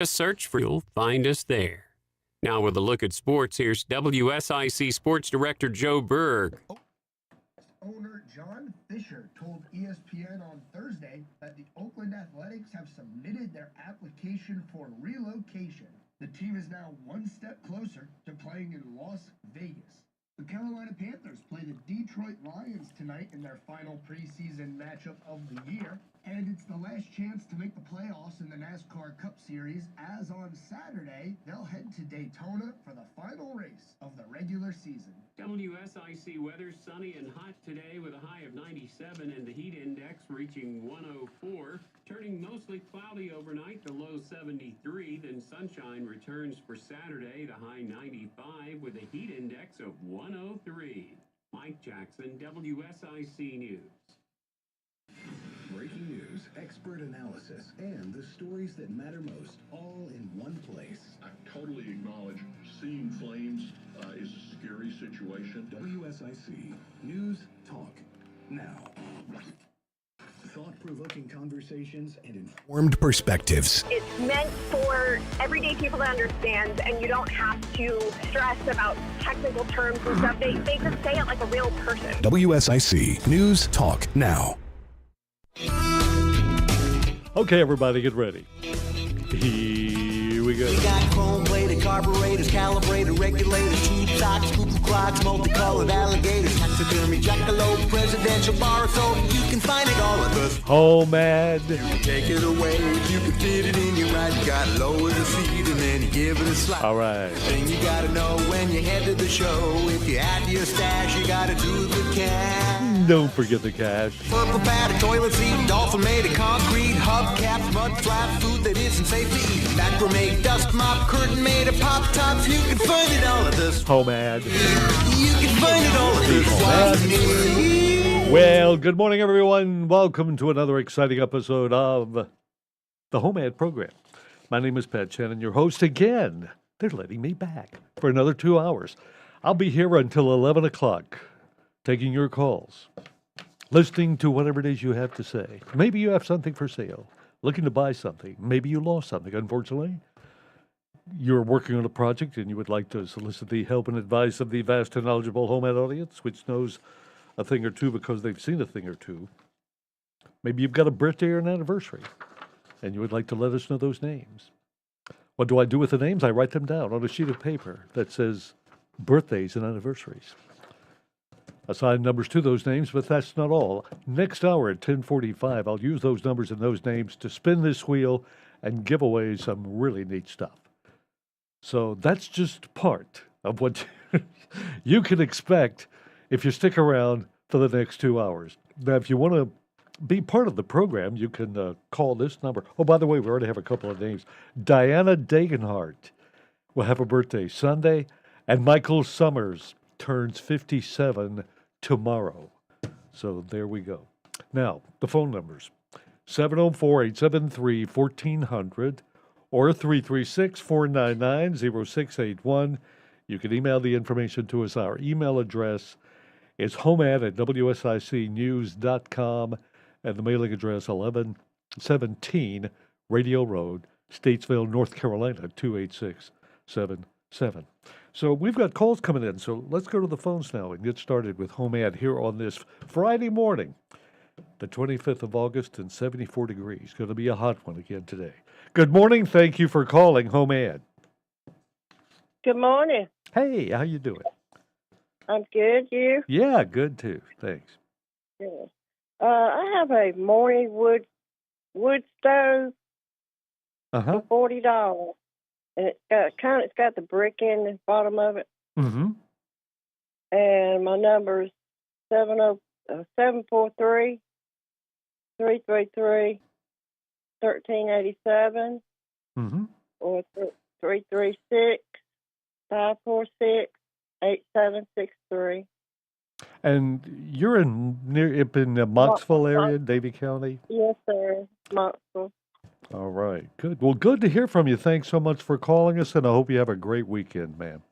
Just search for you'll find us there. Now with a look at sports, here's WSIC Sports Director Joe Berg. Owner John Fisher told ESPN on Thursday that the Oakland Athletics have submitted their application for relocation. The team is now one step closer to playing in Las Vegas. The Carolina Panthers play the Detroit Lions tonight in their final preseason matchup of the year, and it's the last chance to make the playoffs in the NASCAR Cup Series, as on Saturday, they'll head to Daytona for the final race of the regular season. WSIC weather sunny and hot today with a high of 97 and the heat index reaching 104. Turning mostly cloudy overnight, the low 73. Then sunshine returns for Saturday, the high 95 with a heat index of 103. Mike Jackson, WSIC News. Breaking news, expert analysis, and the stories that matter most, all in one place. I totally acknowledge seeing flames is a scary situation. WSIC News Talk Now. Thought-provoking conversations and informed perspectives. It's meant for everyday people to understand, and you don't have to stress about technical terms and stuff. They just say it like a real person. WSIC News Talk Now. Okay, everybody, get ready. Here we go. We got chrome-plated carburetors, calibrated regulators, tube socks, cuckoo clocks, multicolored alligators, taxidermy, jackalope, presidential bar soap. You can find it all at the Homad. You can take it away if you can fit it in your ride. You gotta lower the seat and then you give it a slide. All right. Thing you gotta know when you head to the show. If you add to your stash, you gotta do the cash. Don't forget the cash. Purple pad, a toilet seat, dolphin made of concrete, hubcaps, mud flat, food that isn't safe to eat. Macrame, dust mop, curtain made of pop tops. You can find it all at this Homad. You can find it all at this. Well, good morning, everyone. Welcome to another exciting episode of the Homad program. My name is Pat Shannon, your host again. They're letting me back for another 2 hours. I'll be here until 11 o'clock, taking your calls, listening to whatever it is you have to say. Maybe you have something for sale, looking to buy something. Maybe you lost something, unfortunately. You're working on a project and you would like to solicit the help and advice of the vast and knowledgeable Homad audience, which knows a thing or two because they've seen a thing or two. Maybe you've got a birthday or an anniversary, and you would like to let us know those names. What do I do with the names? I write them down on a sheet of paper that says birthdays and anniversaries. Assign numbers to those names, but that's not all. Next hour at 10:45, I'll use those numbers and those names to spin this wheel and give away some really neat stuff. So that's just part of what you can expect if you stick around for the next 2 hours. Now, if you want to be part of the program, you can call this number. Oh, by the way, we already have a couple of names. Diana Dagenhart will have a birthday Sunday, and Michael Summers turns 57 tomorrow. So there we go. Now, the phone numbers, 704-873-1400 or 336-499-0681. You can email the information to us. Our email address is homad@wsicnews.com, and the mailing address 1117 Radio Road, Statesville, North Carolina, 28677. So we've got calls coming in, so let's go to the phones now and get started with Homad here on this Friday morning, the 25th of August, and 74 degrees. Going to be a hot one again today. Good morning. Thank you for calling Homad. Good morning. Hey, how you doing? I'm good. You? Yeah, good too. Thanks. Good. I have a morning wood stove for $40, and it's got the brick in the bottom of it. Mm-hmm. And my number is 743-333-1387, or 336-546-8763. And you're up in the Mocksville area, Davie County? Yes, sir. Mocksville. All right. Good. Well, good to hear from you. Thanks so much for calling us, and I hope you have a great weekend, ma'am.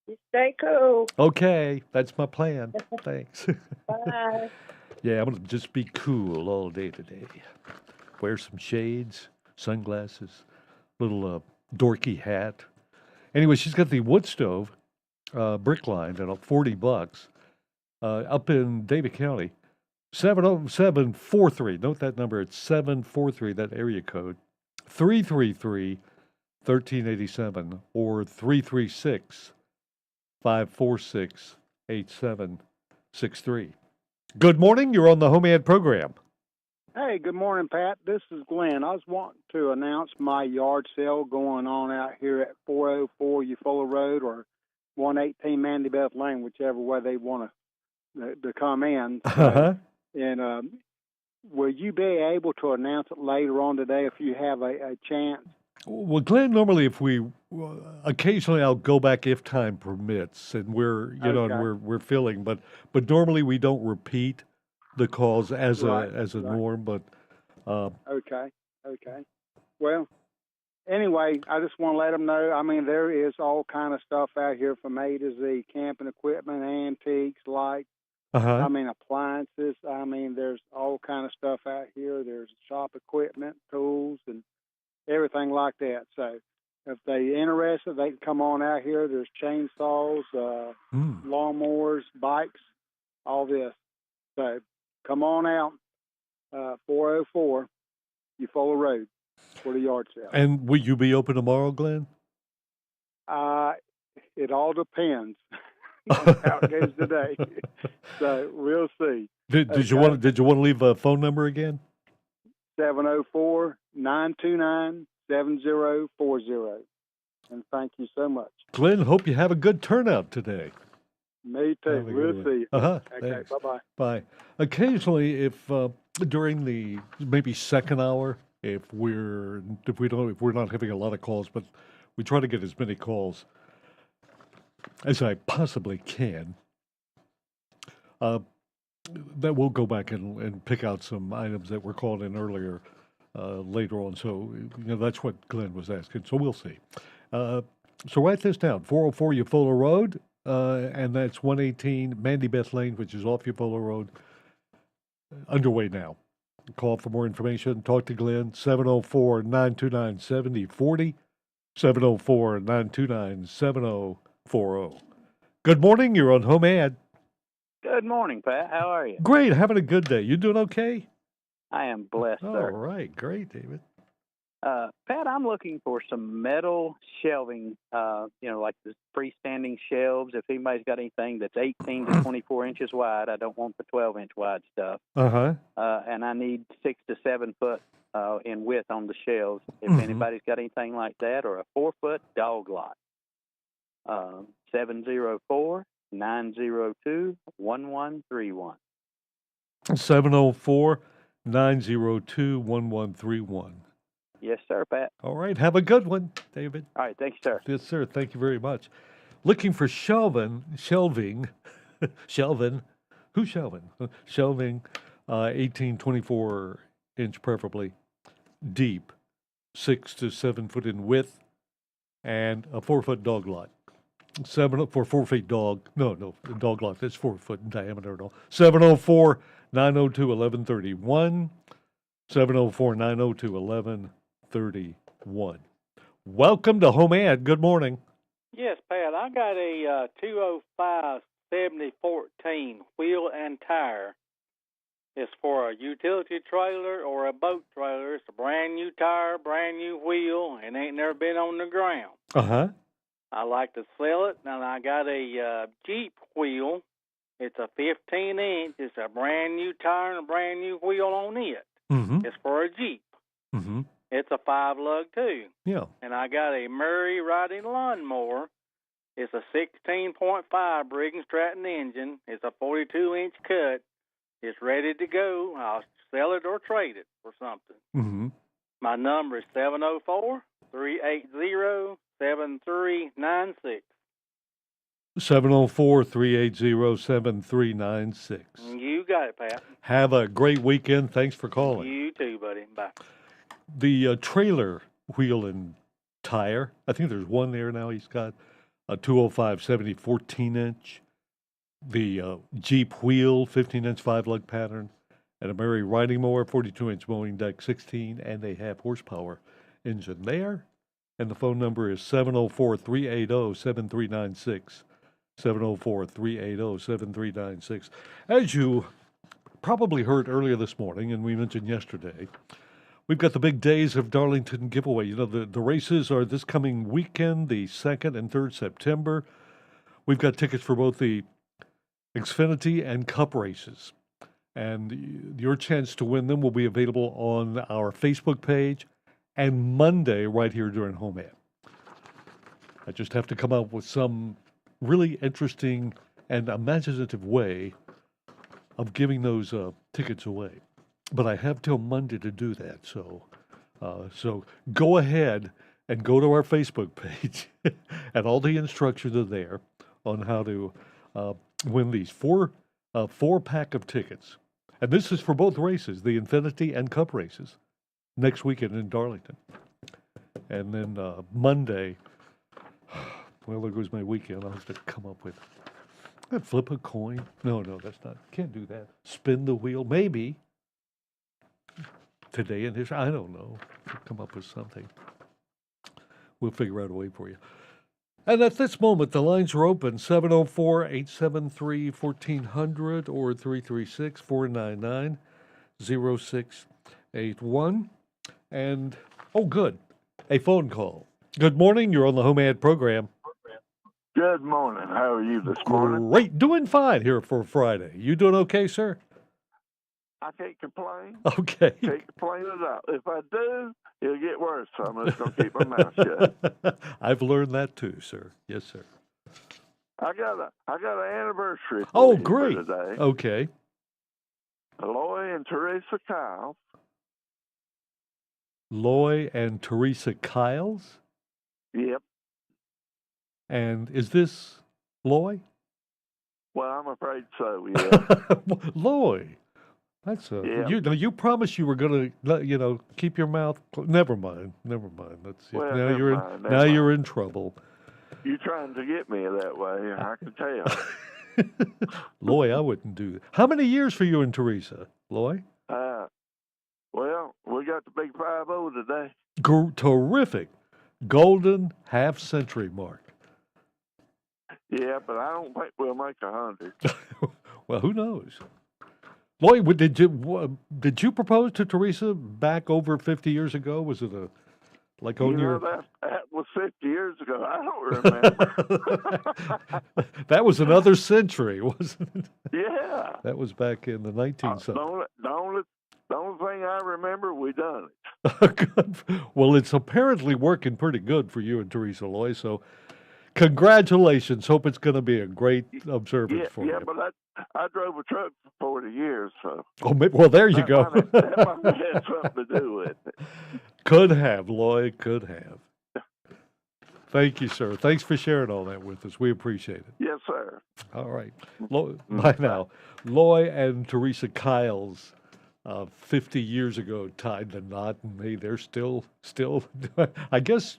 You stay cool. Okay. That's my plan. Thanks. Bye. Yeah, I'm going to just be cool all day today. Wear some shades, sunglasses, little dorky hat. Anyway, she's got the wood stove, brick lined at $40, up in David County. 70743. Note that number. It's 743, that area code. 333-1387 or 336-546-8763. Good morning. You're on the Home Ad program. Hey, good morning, Pat. This is Glenn. I was wanting to announce my yard sale going on out here at 404 Eufaula Road or 118 Mandy Beth Lane, whichever way they want to come in. So, and will you be able to announce it later on today if you have a chance? Well, Glenn, normally occasionally I'll go back if time permits, and we're we're filling, but normally we don't repeat the calls as a norm. But okay. Well, anyway, I just want to let them know. I mean, there is all kind of stuff out here from A to Z: camping equipment, antiques, lights. I mean, appliances. I mean, there's all kind of stuff out here. There's shop equipment, tools, and everything like that. So if they're interested, they can come on out here. There's chainsaws, lawnmowers, bikes, all this. So come on out, 404 Eufaula Road for the yard sale. And will you be open tomorrow, Glenn? It all depends on how it goes today. So we'll see. Did you want to leave a phone number again? 704-929-7040. And thank you so much. Glenn, hope you have a good turnout today. Me too. We'll see you. Okay, thanks. bye-bye. Bye. Occasionally, if during the maybe second hour, if we're not having a lot of calls, but we try to get as many calls as I possibly can, that we'll go back and pick out some items that were called in earlier later on. So, that's what Glenn was asking. So we'll see. So write this down: 404 Eufaula Road, and that's 118 Mandy Beth Lane, which is off Eufaula Road. Underway now. Call for more information. Talk to Glenn, 704-929-7040, 704-929-7040. Good morning. You're on Home Ad. Good morning, Pat. How are you? Great. Having a good day. You doing okay? I am blessed, sir. All right. Great, David. Pat, I'm looking for some metal shelving, like the freestanding shelves. If anybody's got anything that's 18 to 24 inches wide, I don't want the 12-inch wide stuff. And I need 6 to 7 foot in width on the shelves. If anybody's got anything like that, or a 4-foot dog lot. 704-902-1131. 704-902-1131. Yes, sir, Pat. All right. Have a good one, David. All right. Thank you, sir. Yes, sir. Thank you very much. Looking for shelving. Who's shelving? Shelving, 18, 24 inch preferably, deep, 6 to 7 foot in width, and a 4-foot dog lot. 4-foot dog. No, dog lot. That's 4 foot in diameter. No. 704-902-1131. 704-902-1131. Welcome to Home Ad. Good morning. Yes, Pat. I got a 205 7014 wheel and tire. It's for a utility trailer or a boat trailer. It's a brand new tire, brand new wheel, and ain't never been on the ground. I like to sell it, and I got a Jeep wheel. It's a 15-inch. It's a brand new tire and a brand new wheel on it. It's for a Jeep. It's a 5-lug too. Yeah. And I got a Murray riding lawnmower. It's a 16.5 Briggs & Stratton engine. It's a 42-inch cut. It's ready to go. I'll sell it or trade it for something. My number is 704-380-7396. 704-380-7396. You got it, Pat. Have a great weekend. Thanks for calling. You too, buddy. Bye. The trailer wheel and tire, I think there's one there now. He's got a 205 70 14-inch. The Jeep wheel, 15-inch 5-lug pattern. And a Murray riding mower, 42-inch mowing deck, 16. And they have horsepower engine there. and the phone number is 704-380-7396. 704-380-7396. As you probably heard earlier this morning, and we mentioned yesterday, we've got the big Days of Darlington giveaway. You know, the races are this coming weekend, the 2nd and 3rd September. We've got tickets for both the Xfinity and Cup races. And your chance to win them will be available on our Facebook page and Monday right here during Home Ad. I just have to come up with some really interesting and imaginative way of giving those tickets away. But I have till Monday to do that. So go ahead and go to our Facebook page, and all the instructions are there on how to win these four-pack of tickets. And this is for both races, the Infinity and Cup races, next weekend in Darlington. And then Monday, well, there goes my weekend. I'll have to come up with, flip a coin. No, that's not, can't do that. Spin the wheel, maybe. Today in history, I don't know. Come up with something. We'll figure out a way for you. And at this moment, the lines are open, 704-873-1400 or 336-499-0681. And, oh, good, a phone call. Good morning, you're on the Home Ad program. Good morning. How are you this morning? Great, doing fine here for Friday. You doing okay, sir? I can't complain. Okay. Can't complain at all. If I do, it'll get worse, so I'm just going to keep my mouth shut. I've learned that too, sir. Yes, sir. I got an anniversary Oh, for great. today. Okay. Loy and Teresa Kyle. Loy and Teresa Kiles? Yep. And is this Loy? Well, I'm afraid so, yeah. Loy. That's Yeah. You promised you were going to, keep your mouth. Never mind. That's Well, now never you're mind, in. never mind. You're in trouble. You're trying to get me that way, I can tell. Loy, I wouldn't do that. How many years for you and Teresa, Loy? Well, we got the big 5-0 today. Terrific, golden half-century mark. Yeah, but I don't think we'll make 100. Well, who knows? Loy, did you propose to Teresa back over 50 years ago? Was it That was 50 years ago. I don't remember. That was another century, wasn't it? Yeah. That was back in the 1970s. The only thing I remember, we done Good. Well, it's apparently working pretty good for you and Teresa, Loy. So, congratulations. Hope it's going to be a great observance for you. Yeah, but I drove a truck for 40 years, so. Oh, well, there you go. That might have had something to do with it. Could have, Loy. Could have. Thank you, sir. Thanks for sharing all that with us. We appreciate it. Yes, sir. All right. Bye now. Loy and Teresa Kiles, 50 years ago, tied the knot, and they're still, I guess,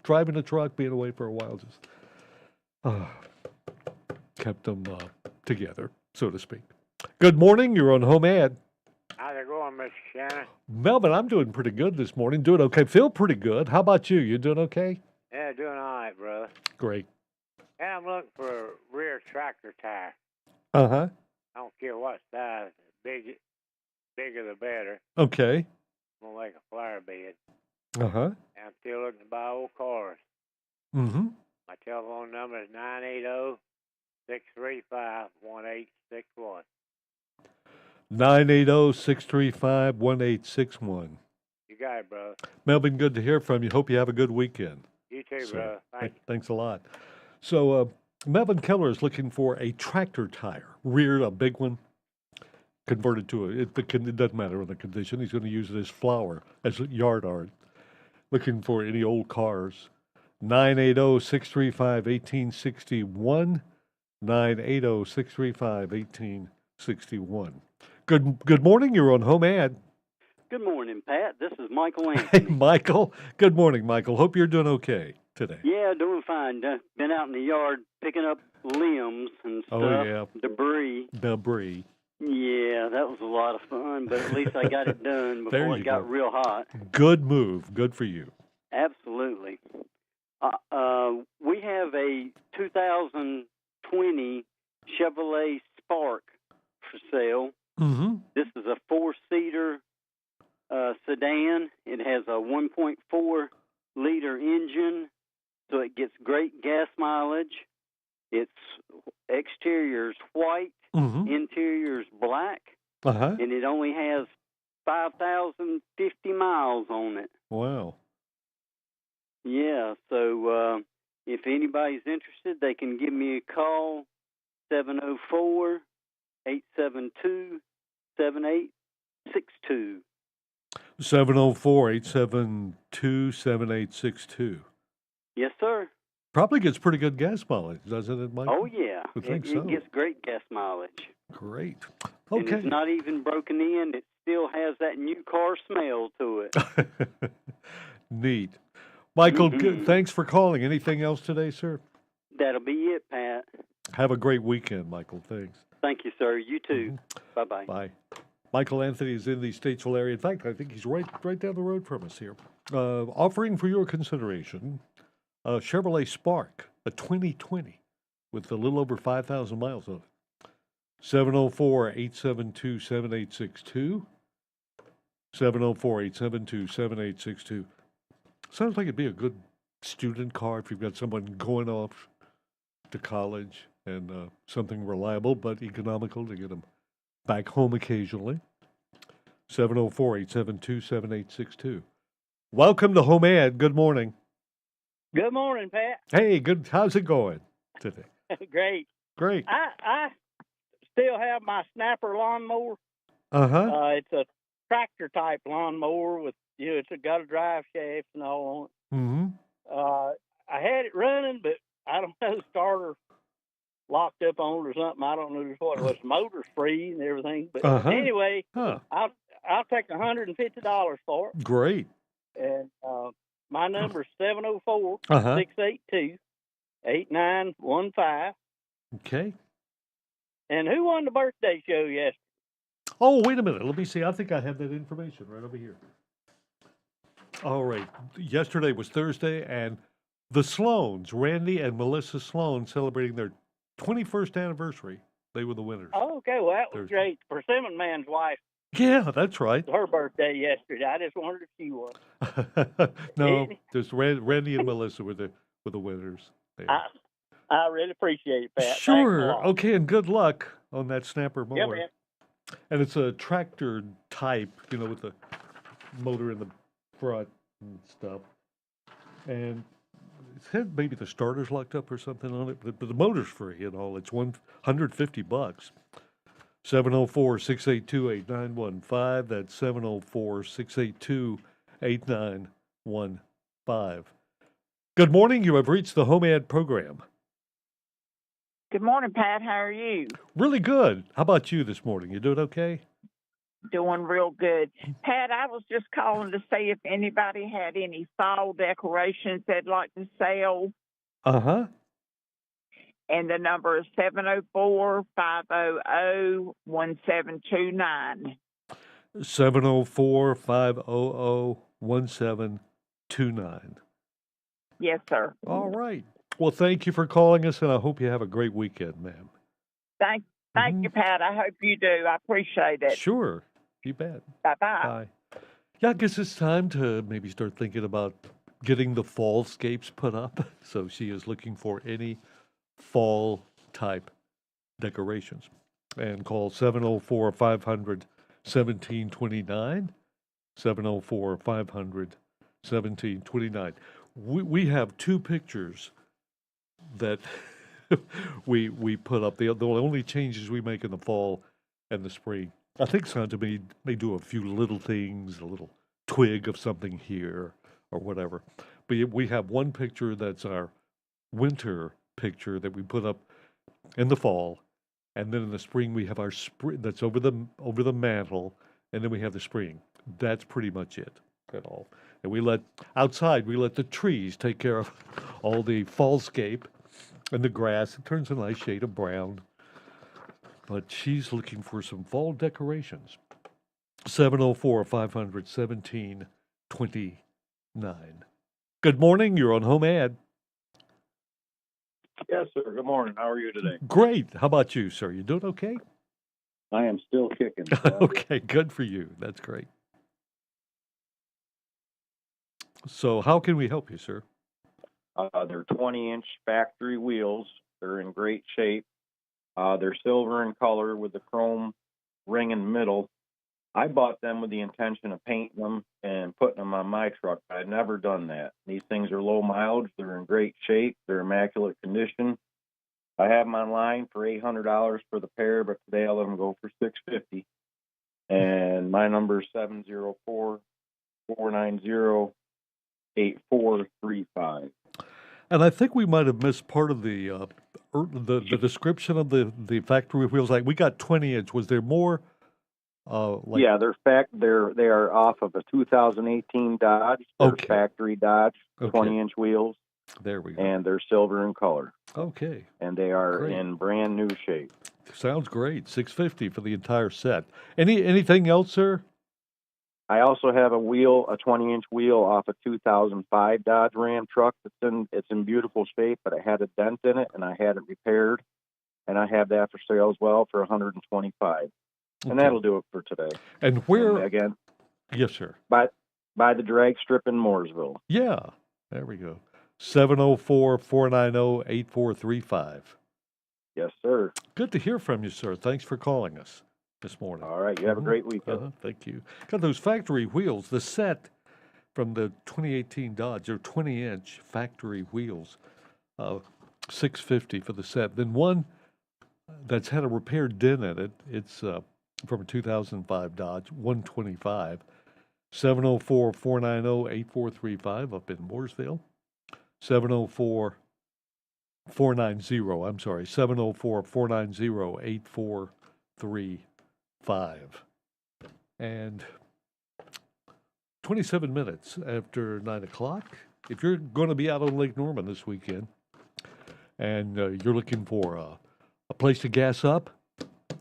driving a truck, being away for a while, just kept them together, so to speak. Good morning. You're on Home Ad. How's it going, Mr. Shannon? Melvin, I'm doing pretty good this morning. Doing okay. Feel pretty good. How about you? You doing okay? Yeah, doing all right, brother. Great. And I'm looking for a rear tractor tire. Uh-huh. I don't care what size. Bigger the better. Okay. I'm going to make a flower bed. Uh-huh. And I'm still looking to buy old cars. Mm-hmm. My telephone number is 980-635-1861. 980-635-1861. You got it, brother. Melvin, good to hear from you. Hope you have a good weekend. You too, brother. Thanks a lot. So, Melvin Keller is looking for a tractor tire, rear, a big one, converted to it doesn't matter on the condition. He's going to use it as flour, as yard art. Looking for any old cars. 980-635-1861. 980-635-1861. Good morning. You're on Home Ad. Good morning, Pat. This is Michael Hey, Anthony. Michael. Good morning, Michael. Hope you're doing okay today. Yeah, doing fine. Been out in the yard picking up limbs and stuff. Oh, yeah. Debris. Yeah, that was a lot of fun, but at least I got it done before it got real hot. Good move. Good for you. Absolutely. We have a 2020 Chevrolet Spark for sale. Mm-hmm. This is a 4-seater sedan. It has a 1.4-liter engine, so it gets great gas mileage. Its exterior's white, interior's black, and it only has 5,050 miles on it. Wow. Yeah, so if anybody's interested, they can give me a call, 704-872-7862. 704-872-7862. Yes, sir. Probably gets pretty good gas mileage, doesn't it, Mike? Oh, yeah. I think it so. gets great gas mileage. Great. And Okay. it's not even broken in. It still has that new car smell to it. Neat. Michael, thanks for calling. Anything else today, sir? That'll be it, Pat. Have a great weekend, Michael. Thanks. Thank you, sir. You too. Bye-bye. Bye. Michael Anthony is in the Statesville area. In fact, I think he's right down the road from us here. Offering for your consideration a Chevrolet Spark, a 2020, with a little over 5,000 miles on it. 704-872-7862. 704-872-7862. Sounds like it'd be a good student car if you've got someone going off to college and something reliable but economical to get them back home occasionally. 704-872-7862. Welcome to Home Ed. Good morning. Good morning, Pat. Hey, good. How's it going today? Great. Great. I still have my snapper lawnmower. It's a tractor type lawnmower with it's got a drive shaft and all on it. I had it running, but I don't know, the starter locked up on it or something. I don't know what it was. The motor's free and everything. But anyway, I'll take $150 for it. Great. And my number is 704-682-8915. Okay. And who won the birthday show yesterday? Oh, wait a minute. Let me see. I think I have that information right over here. All right. Yesterday was Thursday, and the Sloans, Randy and Melissa Sloan, celebrating their 21st anniversary. They were the winners. Oh, okay. Well, that was Thursday. great. Persimmon Man's wife. Yeah, that's right. Her birthday yesterday. I just wondered if she was. No, just Randy and Melissa were the winners. I really appreciate it, Pat. Thanks a Sure. lot. Okay, and good luck on that snapper mower. Yeah, man. And it's a tractor type, with the motor in the front and stuff. And it said maybe the starter's locked up or something on it, but the motor's free and all. It's $150. 704-682-8915. That's 704-682-8915. Good morning. You have reached the Home Ed program. Good morning, Pat. How are you? Really good. How about you this morning? You doing okay? Doing real good. Pat, I was just calling to see if anybody had any fall decorations they'd like to sell. And the number is 704-500-1729. 704-500-1729. Yes, sir. All right. Well, thank you for calling us, and I hope you have a great weekend, ma'am. Thank you, Pat. I hope you do. I appreciate it. Sure. You bet. Bye-bye. Bye. Yeah, I guess it's time to maybe start thinking about getting the fallscapes put up. So she is looking for any fall-type decorations. And call 704-500-1729, 704-500-1729. We have two pictures that we put up. The only changes we make in the fall and the spring. I think Santa may do a few little things, a little twig of something here or whatever. But we have one picture that's our winter picture that we put up in the fall, and then in the spring we have our spring that's over the mantle, and then we have the spring. That's pretty much it at all. And we let the trees take care of all the fallscape and the grass. It turns a nice shade of brown. But she's looking for some fall decorations. 704-500-1729. Good morning. You're on Home Ad. Yes, sir. Good morning. How are you today? Great. How about you, sir? You doing okay? I am still kicking. Okay, good for you. That's great. So how can we help you, sir? They're 20-inch factory wheels. They're in great shape. They're silver in color with the chrome ring in the middle. I bought them with the intention of painting them and putting them on my truck. I've never done that. These things are low mileage. They're in great shape. They're immaculate condition. I have them online for $800 for the pair, but today I'll let them go for $650. And my number is 704-490-8435. And I think we might have missed part of the description of the factory wheels. Like we got 20-inch. Was there more? Yeah, they are off of a 2018 Dodge. They're factory Dodge, 20-inch wheels. There we go. And they're silver in color. Okay. And they are in brand new shape. Sounds great. $650 for the entire set. Anything else, sir? I also have a 20-inch wheel off a 2005 Dodge Ram truck. It's in beautiful shape, but it had a dent in it, and I had it repaired. And I have that for sale as well for $125. And that'll do it for today. And where? And again? Yes, sir. By the drag strip in Mooresville. Yeah. There we go. 704-490-8435. Yes, sir. Good to hear from you, sir. Thanks for calling us this morning. All right. You have a great weekend. Thank you. Got those factory wheels. The set from the 2018 Dodge are 20-inch factory wheels. $650 for the set. Then one that's had a repaired dent in it. It's from a 2005 Dodge, $125. 704-490-8435 up in Mooresville. 704-490-8435. And 27 minutes after 9 o'clock, if you're going to be out on Lake Norman this weekend and you're looking for a place to gas up,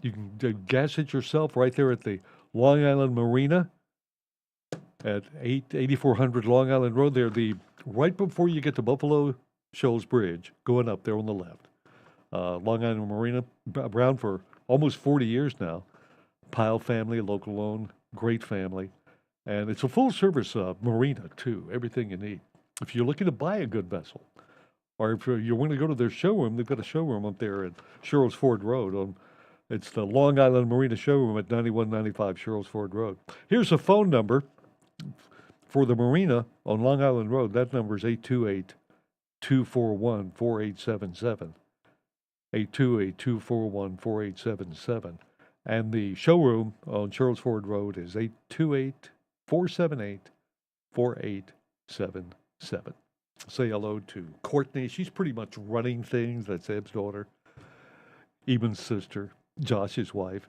you can gas it yourself right there at the Long Island Marina at 8400 Long Island Road. They're right before you get to Buffalo Shoals Bridge, going up there on the left. Long Island Marina, around for almost 40 years now. Pyle family, local owned, great family. And it's a full-service marina, too, everything you need. If you're looking to buy a good vessel, or if you want to go to their showroom, they've got a showroom up there at Sherrills Ford Road. It's the Long Island Marina showroom at 9195 Sherrills Ford Road. Here's a phone number for the marina on Long Island Road. That number is 828-241-4877. 828-241-4877. And the showroom on Sherrills Ford Road is 828-478-4877. Say hello to Courtney. She's pretty much running things. That's Eb's daughter. Eben's sister. Josh's wife.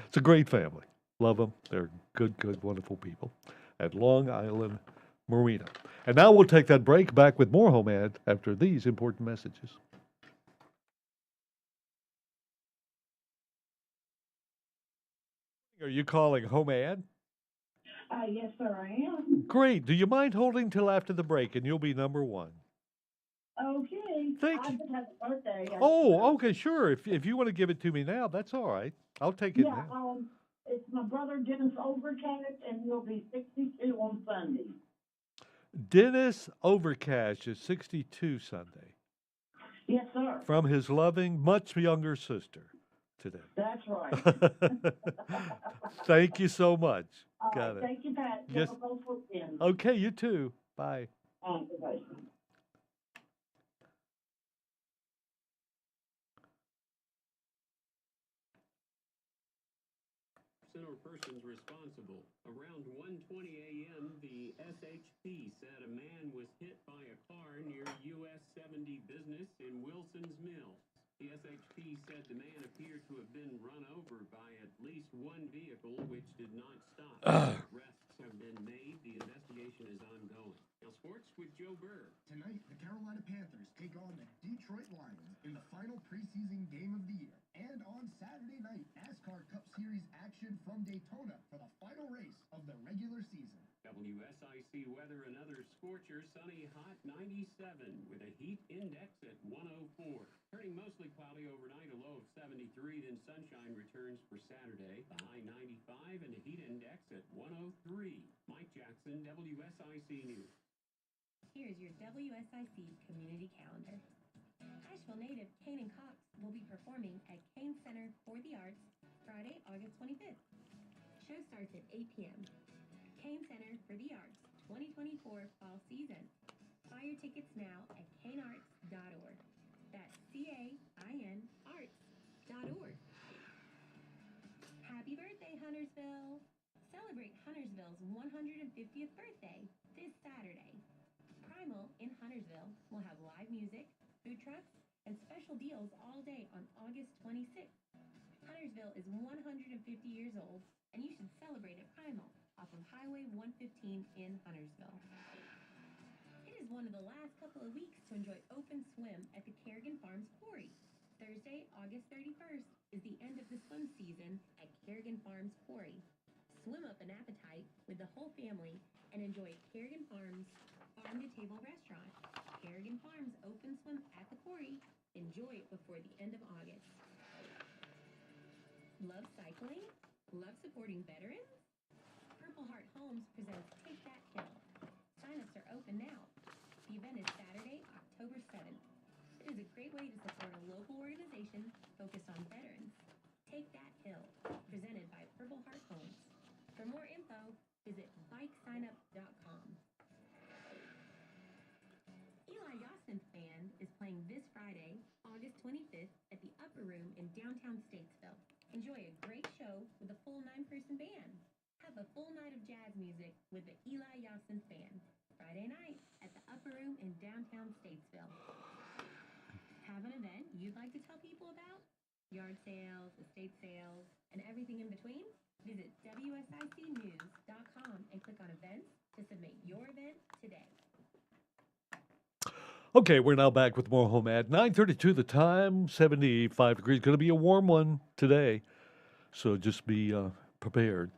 It's a great family. Love them. They're good, wonderful people at Long Island Marina. And now we'll take that break. Back with more Home Ad after these important messages. Are you calling Home Ad? Yes, sir, I am. Great. Do you mind holding till after the break, and you'll be number one? Okay. Thank I you. just had a birthday. Oh, okay, sure. If you want to give it to me now, that's all right. I'll take it now. It's my brother Dennis Overcast, and he'll be 62 on Sunday. Dennis Overcash is 62 Sunday. Yes, sir. From his loving, much younger sister today. That's right. Thank you so much. Got it. Thank you, Pat. Yes. Have a good weekend. Okay, you too. Bye. Bye. Center persons responsible. Around 1:20 a.m., the SHP said a man was hit by a car near US 70 Business in Wilson's Mills. The SHP said the man appeared to have been run over by at least one vehicle, which did not stop. Arrests have been made. The investigation is ongoing. Now, sports with Joe Burr. Tonight, the Carolina Panthers take on the Detroit Lions in the final preseason game of the year. And on Saturday night, NASCAR Cup Series action from Daytona for the final race of the regular season. WSIC weather, another scorcher, sunny, hot 97 with a heat index at 104. Turning mostly cloudy overnight, a low of 73, then sunshine returns for Saturday. The high 95 and a heat index at 103. Mike Jackson, WSIC News. Here's your WSIC community calendar. Asheville native Kanan Cox will be performing at Kane Center for the Arts Friday, August 25th. Show starts at 8 p.m. Kane Center for the Arts 2024 fall season. Buy your tickets now at kanearts.org. That's CAIN arts.org. Happy birthday, Huntersville! Celebrate Huntersville's 150th birthday this Saturday. Primal in Huntersville will have live music, food trucks, and special deals all day on August 26th. Huntersville is 150 years old, and you should celebrate at Primal off of Highway 115 in Huntersville. It is one of the last couple of weeks to enjoy open swim at the Kerrigan Farms Quarry. Thursday, August 31st is the end of the swim season at Kerrigan Farms Quarry. Swim up an appetite with the whole family and enjoy Kerrigan Farms Farm-to-Table Restaurant. Kerrigan Farms open swim at the quarry. Enjoy it before the end of August. Love cycling? Love supporting veterans? Purple Heart Homes presents Take That Hill. Sign-ups are open now. The event is Saturday, October 7th. It is a great way to support a local organization focused on veterans. Take That Hill, presented by Purple Heart Homes. For more info, visit bikesignup.com. Eli Yossin's band is playing this Friday, August 25th at the Upper Room in downtown Statesville. Enjoy a great show with a full 9-person band. Have a full night of jazz music with the Eli Yossin Band. Friday night at the Upper Room in downtown Statesville. Have an event you'd like to tell people about? Yard sales, estate sales, and everything in between? Visit WSICnews.com and click on events to submit your event today. Okay, we're now back with more Home Ad. 9:32 the time, 75 degrees. Going to be a warm one today, so just be prepared.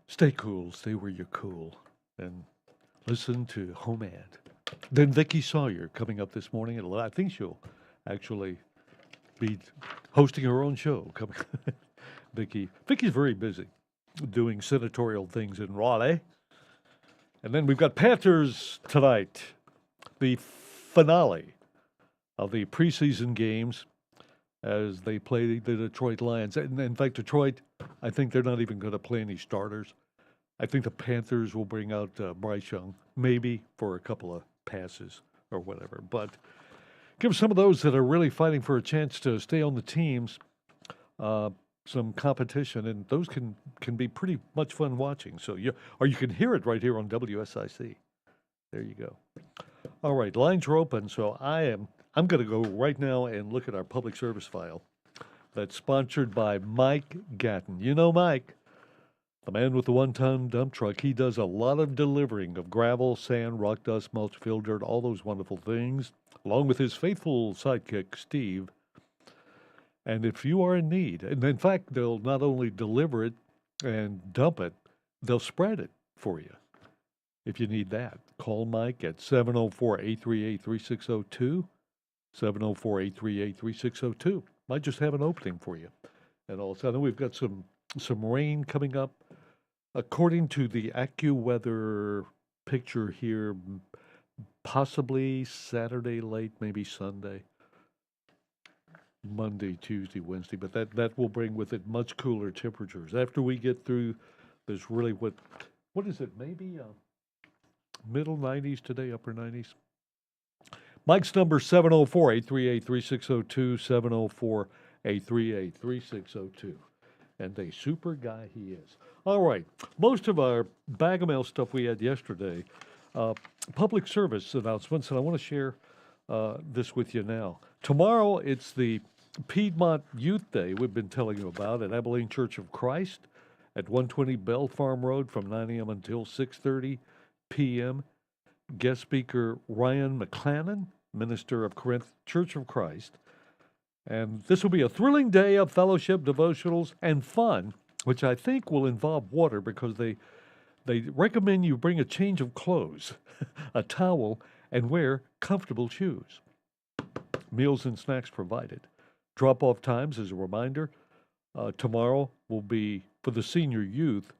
Stay cool. Stay where you're cool. And listen to Home Ad. Then Vickie Sawyer coming up this morning at 11. I think she'll actually be hosting her own show. Vickie's very busy doing senatorial things in Raleigh. And then we've got Panthers tonight. The finale of the preseason games as they play the Detroit Lions. And in fact, Detroit, I think they're not even going to play any starters. I think the Panthers will bring out Bryce Young, maybe for a couple of passes or whatever. But give some of those that are really fighting for a chance to stay on the teams some competition, and those can be pretty much fun watching. So you can hear it right here on WSIC. There you go. All right, lines are open, so I'm going to go right now and look at our public service file that's sponsored by Mike Gatton. You know Mike, the man with the 1-ton dump truck. He does a lot of delivering of gravel, sand, rock dust, mulch, fill dirt, all those wonderful things, along with his faithful sidekick, Steve. And if you are in need, and in fact, they'll not only deliver it and dump it, they'll spread it for you. If you need that, call Mike at 704-838-3602, 704-838-3602. Might just have an opening for you. And also, I know we've got some rain coming up. According to the AccuWeather picture here, possibly Saturday late, maybe Sunday, Monday, Tuesday, Wednesday. But that will bring with it much cooler temperatures. After we get through, there's really what is it, maybe middle 90s today, upper 90s. Mike's number 704-838-3602, 704-838-3602. And a super guy he is. All right, most of our bag of mail stuff we had yesterday, public service announcements, and I want to share this with you now. Tomorrow, it's the Piedmont Youth Day we've been telling you about at Abilene Church of Christ at 120 Bell Farm Road from 9 a.m. until 6:30 p.m. Guest speaker Ryan McClannon, minister of Corinth Church of Christ. And this will be a thrilling day of fellowship, devotionals, and fun, which I think will involve water because they They recommend you bring a change of clothes, a towel, and wear comfortable shoes. Meals and snacks provided. Drop-off times, as a reminder, tomorrow will be for the senior youth,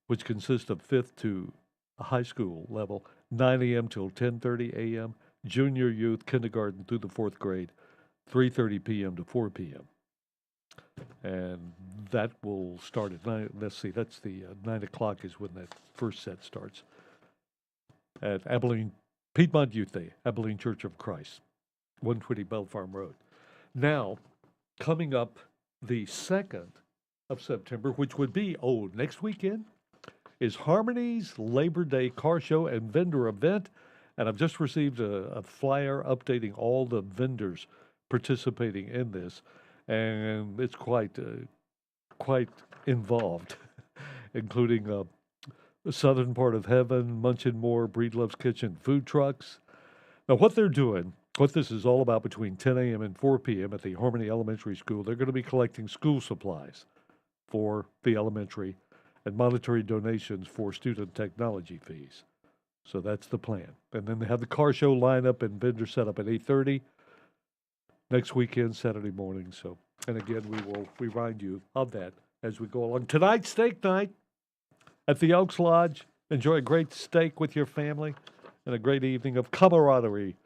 which consists of 5th to high school level, 9 a.m. till 10:30 a.m. Junior youth, kindergarten through the 4th grade, 3:30 p.m. to 4 p.m. And that will start at 9. Let's see, that's the 9 o'clock is when that first set starts. At Abilene, Piedmont Youth Day, Abilene Church of Christ, 120 Bell Farm Road. Now, coming up the 2nd of September, which would be, next weekend, is Harmony's Labor Day Car Show and Vendor Event. And I've just received a flyer updating all the vendors participating in this. And it's quite involved, including the southern part of heaven, Munchin' More, Breedlove's Kitchen, food trucks. Now, what they're doing, what this is all about between 10 a.m. and 4 p.m. at the Harmony Elementary School, they're going to be collecting school supplies for the elementary and monetary donations for student technology fees. So that's the plan. And then they have the car show lineup and vendor setup at 8:30 next weekend, Saturday morning. So, and again, we will remind you of that as we go along. Tonight's steak night at the Elks Lodge. Enjoy a great steak with your family and a great evening of camaraderie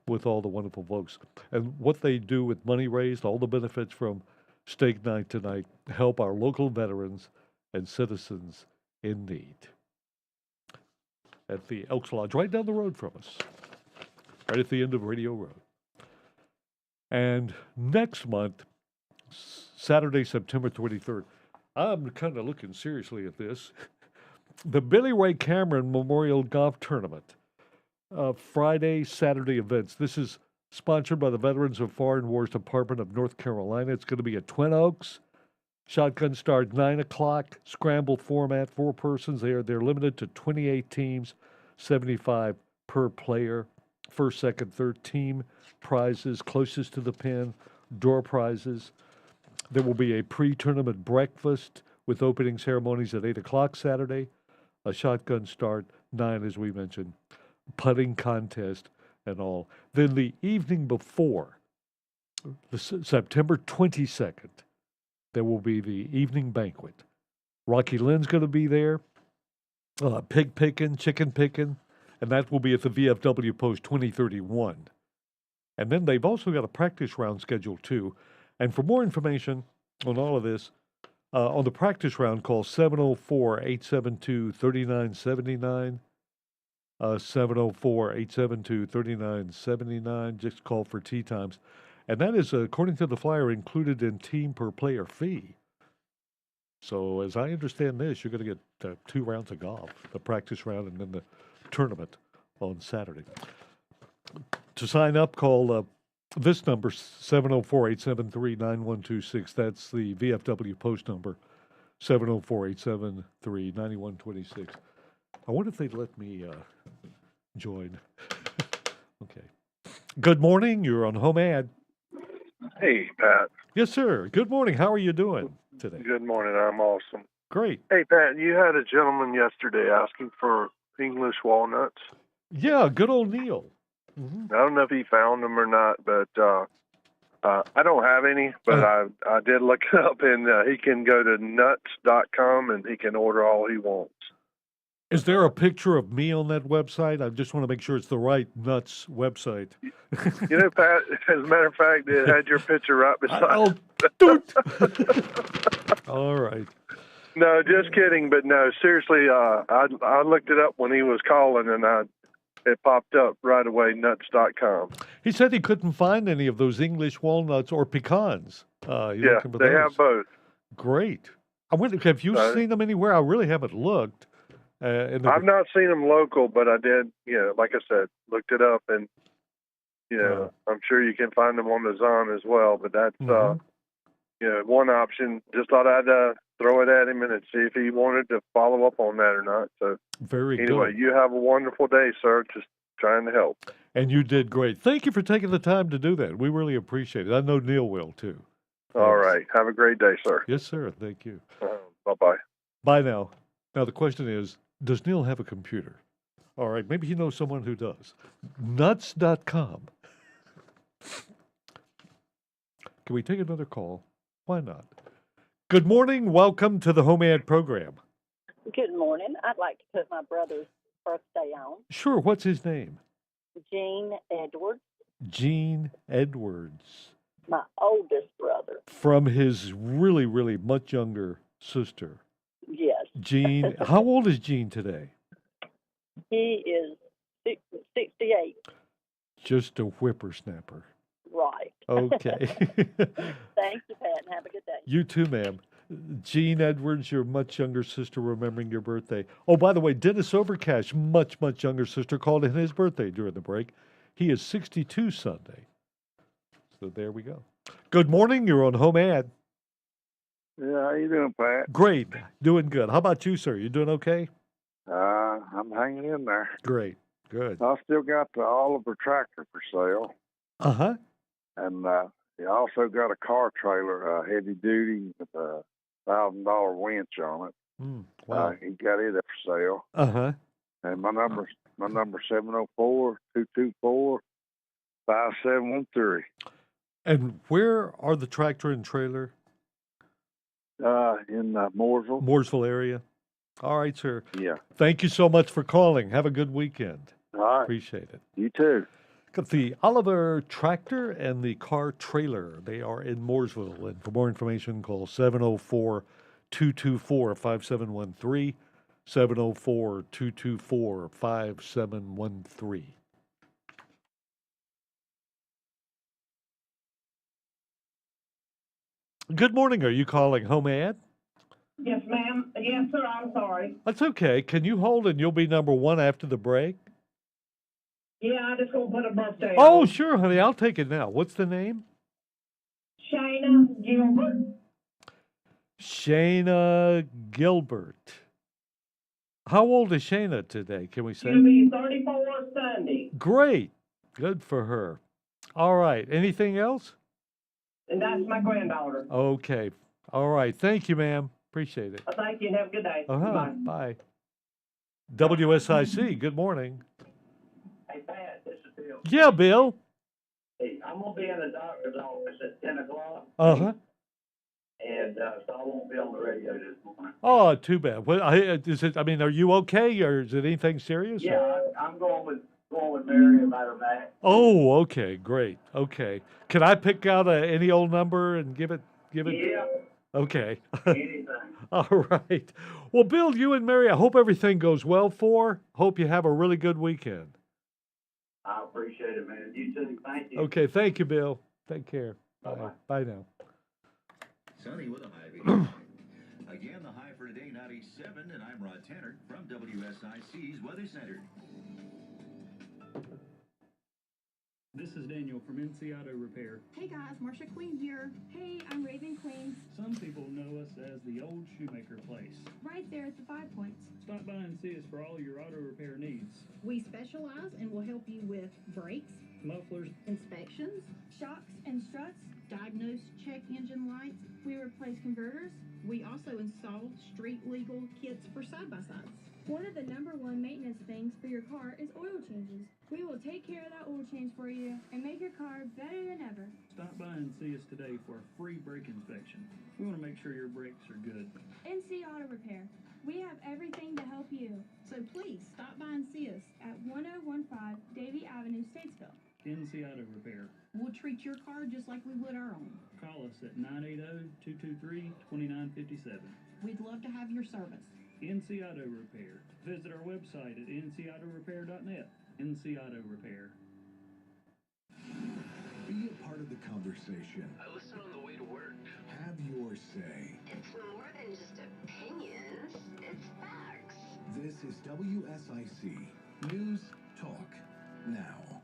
with all the wonderful folks. And what they do with money raised, all the benefits from steak night tonight, help our local veterans and citizens in need. At the Elks Lodge, right down the road from us, right at the end of Radio Road. And next month, Saturday, September 23rd, I'm kind of looking seriously at this. The Billy Ray Cameron Memorial Golf Tournament. Friday, Saturday events. This is sponsored by the Veterans of Foreign Wars Department of North Carolina. It's going to be at Twin Oaks. Shotgun start 9 o'clock. Scramble format, 4 persons. They're limited to 28 teams, 75 per player. First, second, third team prizes closest to the pin, door prizes. There will be a pre-tournament breakfast with opening ceremonies at 8 o'clock Saturday. A shotgun start, 9 as we mentioned. Putting contest and all. Then the evening before, September 22nd, there will be the evening banquet. Rocky Lynn's going to be there. Pig picking, chicken picking. And that will be at the VFW Post 2031. And then they've also got a practice round scheduled too. And for more information on all of this, on the practice round, call 704-872-3979. 704-872-3979. Just call for tea times. And that is, according to the flyer, included in team per player fee. So as I understand this, you're going to get 2 rounds of golf, the practice round and then the tournament on Saturday. To sign up, call this number, 704-873-9126. That's the VFW Post number, 704-873-9126. I wonder if they'd let me join. Okay. Good morning. You're on Home Ad. Hey, Pat. Yes, sir. Good morning. How are you doing today? Good morning. I'm awesome. Great. Hey, Pat, you had a gentleman yesterday asking for English walnuts. Yeah, good old Neil. I don't know if he found them or not, but I don't have any, but I did look it up, and he can go to nuts.com, and he can order all he wants. Is there a picture of me on that website? I just want to make sure it's the right Nuts website. You know, Pat, as a matter of fact, it had your picture right beside it. All right. No, just kidding, but no, seriously, I looked it up when he was calling, and it popped up right away, nuts.com. He said he couldn't find any of those English walnuts or pecans. Yeah, they have both. Great. I wonder, have you seen them anywhere? I really haven't looked. I've not seen them local, but I did, like I said, looked it up, and, I'm sure you can find them on the Zon as well, but that's, one option. Just thought I'd throw it at him and see if he wanted to follow up on that or not. So anyway, you have a wonderful day, sir. Just trying to help. And you did great. Thank you for taking the time to do that. We really appreciate it. I know Neil will, too. All right. Have a great day, sir. Yes, sir. Thank you. Bye-bye. Bye now. Now, the question is, Does Neil have a computer? All right, maybe he knows someone who does. Nuts.com. Can we take another call? Why not? Good morning. Welcome to the Home Ad program. Good morning. I'd like to put my brother's birthday on. Sure. What's his name? Gene Edwards. Gene Edwards. My oldest brother. From his really, really much younger sister. Yes. Gene. How old is Gene today? He is 68. Just a whippersnapper. Right. Okay. Thank you, Pat, and have a good day. You too, ma'am. Gene Edwards, your much younger sister, remembering your birthday. Oh, by the way, Dennis Overcash, much, much younger sister, called in his birthday during the break. He is 62 Sunday. So there we go. Good morning. You're on Home Ad. Yeah, how you doing, Pat? Great. Doing good. How about you, sir? You doing okay? I'm hanging in there. Great. Good. I still got the Oliver tractor for sale. Uh-huh. And he also got a car trailer, heavy duty, with a $1,000 winch on it. Wow. He got it up for sale. Uh-huh. And my number 704-224-5713. And where are the tractor and trailer? In Mooresville. Mooresville area. All right, sir. Yeah. Thank you so much for calling. Have a good weekend. All right. Appreciate it. You too. Got the Oliver tractor and the car trailer. They are in Mooresville. And for more information, call 704-224-5713. 704-224-5713. Good morning. Are you calling Home Ad? Yes, ma'am. Yes, sir. I'm sorry. That's okay. Can you hold and you'll be number one after the break? Yeah, I just gonna put a birthday Oh, on. sure, honey. I'll take it now. What's the name? Shayna Gilbert. Shayna Gilbert. How old is Shayna today? Can we say? She'll be 34 Sunday. Great. Good for her. All right. Anything else? And that's my granddaughter. Okay. All right. Thank you, ma'am. Appreciate it. Thank you and have a good day. Uh-huh. Bye. Bye. WSIC. Good morning. Hey, Pat, this is Bill. Yeah, Bill. Hey, I'm going to be in the doctor's office at 10 o'clock. Uh-huh. And so I won't be on the radio this morning. Oh, too bad. Well, is it? I mean, are you okay, or is it anything serious? Yeah, I'm going with Mary about her back. Oh, okay, great. Okay, can I pick out any old number and give it? Yeah. Okay. Anything. All right. Well, Bill, you and Mary, I hope everything goes well for. Hope you have a really good weekend. I appreciate it, man. You too. Thank you. Okay, thank you, Bill. Take care. Bye. Bye now. Sunny with a high. Again, the high for today, 97, and I'm Rod Tanner from WSIC's Weather Center. This is Daniel from NC Auto Repair. Hey guys, Marsha Queen here. Hey, I'm Raven Queen. Some people know us as the old shoemaker place. Right there at the 5 Points. Stop by and see us for all your auto repair needs. We specialize and will help you with brakes, mufflers, inspections, shocks and struts, diagnose check engine lights. We replace converters. We also installed street legal kits for side-by-sides. One of the #1 maintenance things for your car is oil changes. We will take care of that oil change for you and make your car better than ever. Stop by and see us today for a free brake inspection. We want to make sure your brakes are good. NC Auto Repair. We have everything to help you. So please stop by and see us at 1015 Davie Avenue, Statesville. NC Auto Repair. We'll treat your car just like we would our own. Call us at 980-223-2957. We'd love to have your service. NC Auto Repair. Visit our website at ncautorepair.net. NC Auto Repair. Be a part of the conversation. I listen on the way to work. Have your say. It's more than just opinions, it's facts. This is WSIC News Talk Now.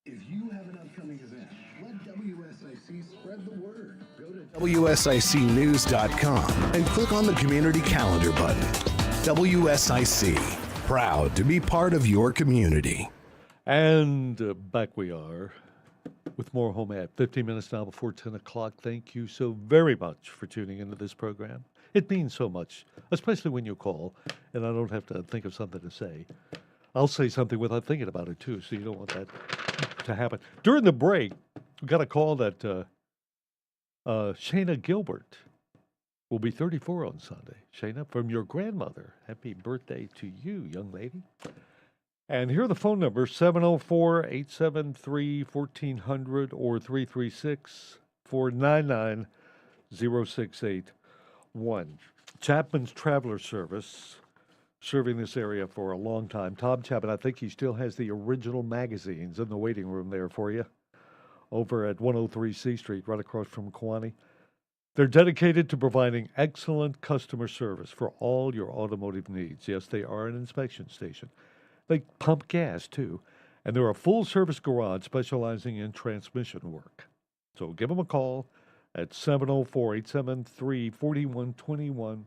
If you have an upcoming event, let WSIC spread the word. Go to WSICnews.com and click on the community calendar button. WSIC, proud to be part of your community. And back we are with more Home Ad. 15 minutes now before 10 o'clock. Thank you so very much for tuning into this program. It means so much, especially when you call, and I don't have to think of something to say. I'll say something without thinking about it, too, so you don't want that to happen. During the break, we got a call that Shayna Gilbert will be 34 on Sunday. Shayna, from your grandmother. Happy birthday to you, young lady. And here are the phone numbers, 704-873-1400 or 336-499-0681. Chapman's Traveler Service, serving this area for a long time. Tom Chapman, I think he still has the original magazines in the waiting room there for you, over at 103 C Street, right across from Kewanee. They're dedicated to providing excellent customer service for all your automotive needs. Yes, they are an inspection station. They pump gas, too. And they're a full-service garage specializing in transmission work. So give them a call at 704-873-4121,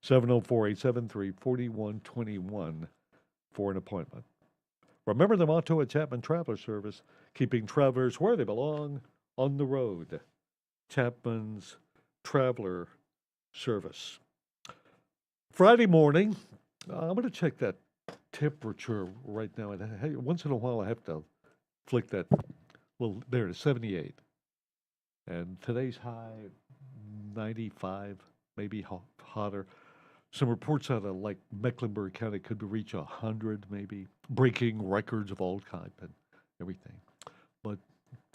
704-873-4121 for an appointment. Remember the motto at Chapman Traveler Service, keeping travelers where they belong, on the road. Chapman's Traveler Service. Friday morning, I'm going to check that temperature right now. And once in a while, I have to flick that. Well, there it is, 78. And today's high, 95, maybe hotter. Some reports out of like Mecklenburg County could reach 100, maybe, breaking records of all kinds and everything. But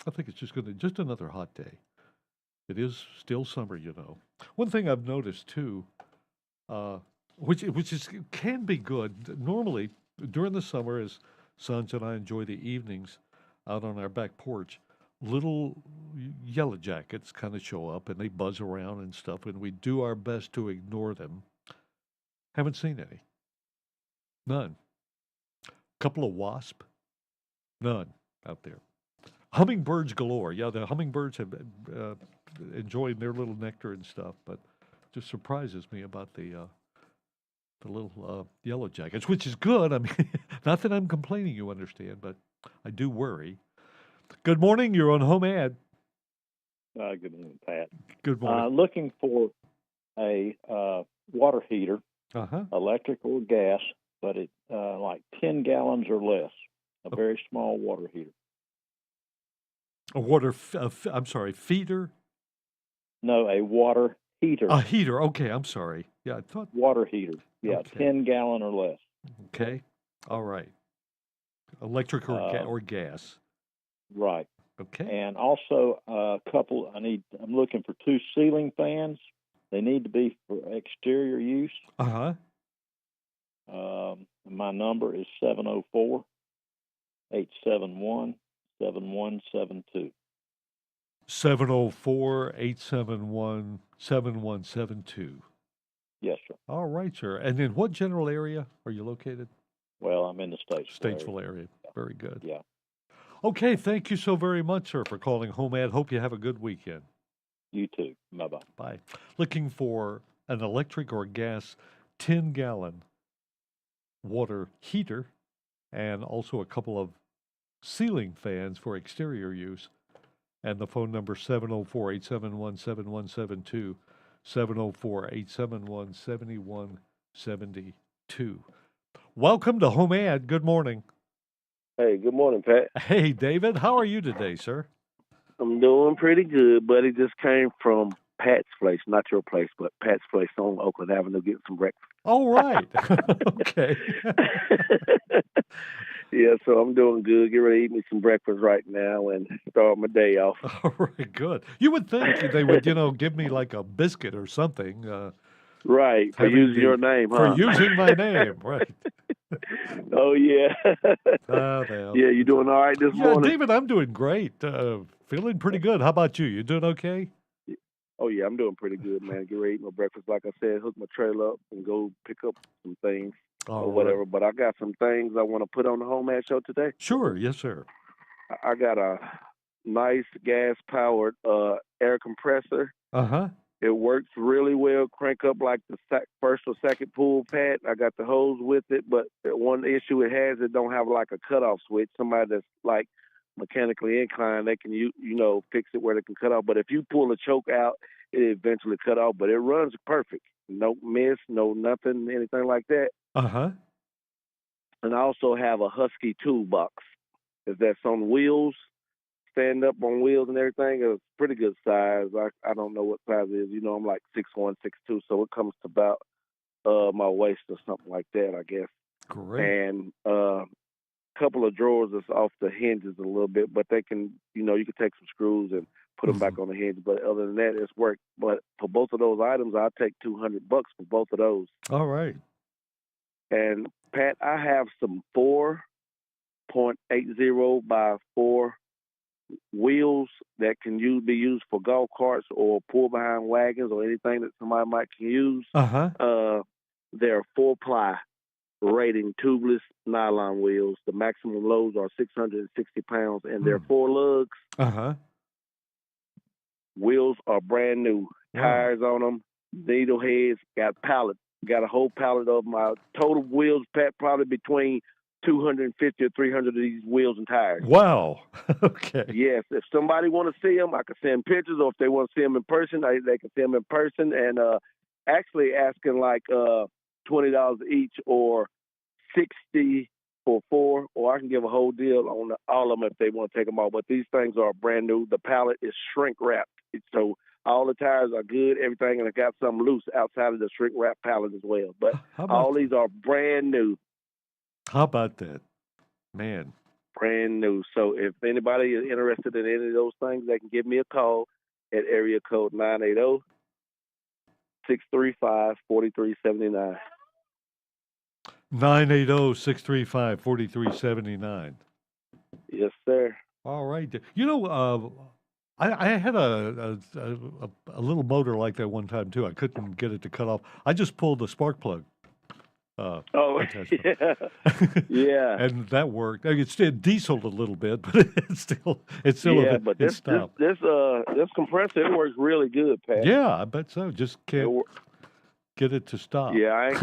I think it's just another hot day. It is still summer, you know. One thing I've noticed too, which can be good. Normally, during the summer, as Sons and I enjoy the evenings out on our back porch, little yellow jackets kind of show up and they buzz around and stuff, and we do our best to ignore them. Haven't seen any. None. Couple of wasp. None out there. Hummingbirds galore. Yeah, the hummingbirds have enjoyed their little nectar and stuff, but just surprises me about the little yellow jackets, which is good. I mean, not that I'm complaining, you understand, but I do worry. Good morning. You're on Home Ad. Good morning, Pat. Good morning. Looking for a water heater, electric or gas, but it like 10 gallons or less. A very small water heater. A water, I'm sorry, feeder? No, a water heater. A heater. Okay, I'm sorry. Yeah, I thought water heater. Yeah, okay. 10 gallon or less. Okay. All right. Electric or gas. Right. Okay. And also a couple. I'm looking for 2 ceiling fans. They need to be for exterior use. My number is 704-871-7172. 704-871-7172. Yes, sir. All right, sir. And in what general area are you located? Well, I'm in the Statesville area. Yeah. Very good. Yeah. Okay, thank you so very much, sir, for calling Home Ad. Hope you have a good weekend. You too. Bye-bye. Bye. Looking for an electric or gas 10-gallon water heater and also a couple of ceiling fans for exterior use. And the phone number 704-871-7172, 704-871-7172. Welcome to Home Ad. Good morning. Hey, good morning, Pat. Hey, David. How are you today, sir? I'm doing pretty good, buddy. Just came from Pat's place, not your place, but Pat's place on Oakland Avenue getting some breakfast. Oh, right. Okay. Yeah, so I'm doing good. Get ready to eat me some breakfast right now and start my day off. All right, good. You would think they would, give me like a biscuit or something. Right, for using your name, huh? For using my name, right. Oh, yeah. Yeah, you doing all right this morning? David, I'm doing great. Feeling pretty good. How about you? You doing okay? Oh, yeah, I'm doing pretty good, man. Get ready to eat my breakfast. Like I said, hook my trailer up and go pick up some things or whatever. Right. But I got some things I want to put on the Home Ad Show today. Sure. Yes, sir. I got a nice gas-powered air compressor. It works really well. Crank up like the first or second pull pad. I got the hose with it, but one issue it has, it don't have like a cutoff switch. Somebody that's like mechanically inclined, they can fix it where they can cut off. But if you pull a choke out it eventually cut off, but it runs perfect. No miss, no nothing, anything like that. Uh-huh. And I also have a Husky toolbox. That's on wheels, stand up on wheels and everything. It's pretty good size. I don't know what size it is. You know, I'm like 6'1", 6'2", so it comes to about my waist or something like that, I guess. Great. And couple of drawers that's off the hinges a little bit, but they can, you can take some screws and put them back on the hinge. But other than that, it's work. But for both of those items, I'll take $200 for both of those. All right. And Pat, I have some 4.80 by 4 wheels that can be used for golf carts or pull behind wagons or anything that somebody might can use. They're 4-ply rating tubeless nylon wheels. The maximum loads are 660 pounds, and they're 4 lugs. Wheels are brand new. Tires on them, needle heads, got a whole pallet of my total wheels, Pat, probably between 250 or 300 of these wheels and tires. Wow. Okay. Yes. If somebody want to see them, I can send pictures, or if they want to see them in person, they can see them in person. And actually asking like $20 each or $60 for 4, or I can give a whole deal on all of them if they want to take them all. But these things are brand new. The pallet is shrink wrapped, so all the tires are good, everything, and I got some loose outside of the shrink wrap pallet as well. But all these are brand new. How about that, man? Brand new. So if anybody is interested in any of those things, they can give me a call at area code 980-635-4379. 980-635-4379. Yes, sir. All right. I had a little motor like that one time too. I couldn't get it to cut off. I just pulled the spark plug. Attachment. Yeah. And that worked. It dieseled a little bit, but it's still yeah. But this compressor, it works really good, Pat. Yeah, I bet so. Just can't get it to stop. Yeah, I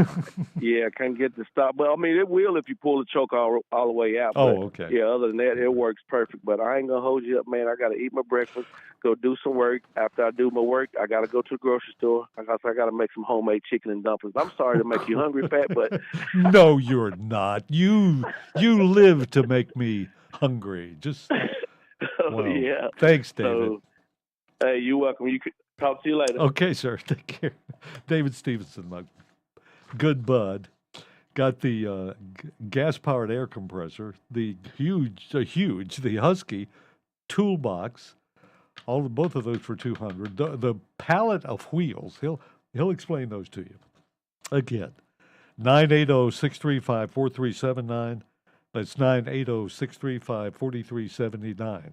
can't get it to stop. But I mean, it will if you pull the choke all the way out. But, okay. Yeah, other than that, it works perfect. But I ain't gonna hold you up, man. I gotta eat my breakfast, go do some work. After I do my work, I gotta go to the grocery store. I gotta make some homemade chicken and dumplings. I'm sorry to make you hungry, Pat, but no, you're not. You live to make me hungry. Just yeah. Thanks, David. So, hey, you're welcome. You could talk to you later. Okay, sir. Take care. David Stevenson, my good bud, got the gas-powered air compressor, the Husky toolbox, both of those for $200. The pallet of wheels. He'll explain those to you. Again, 980-635-4379. That's 980-635-4379.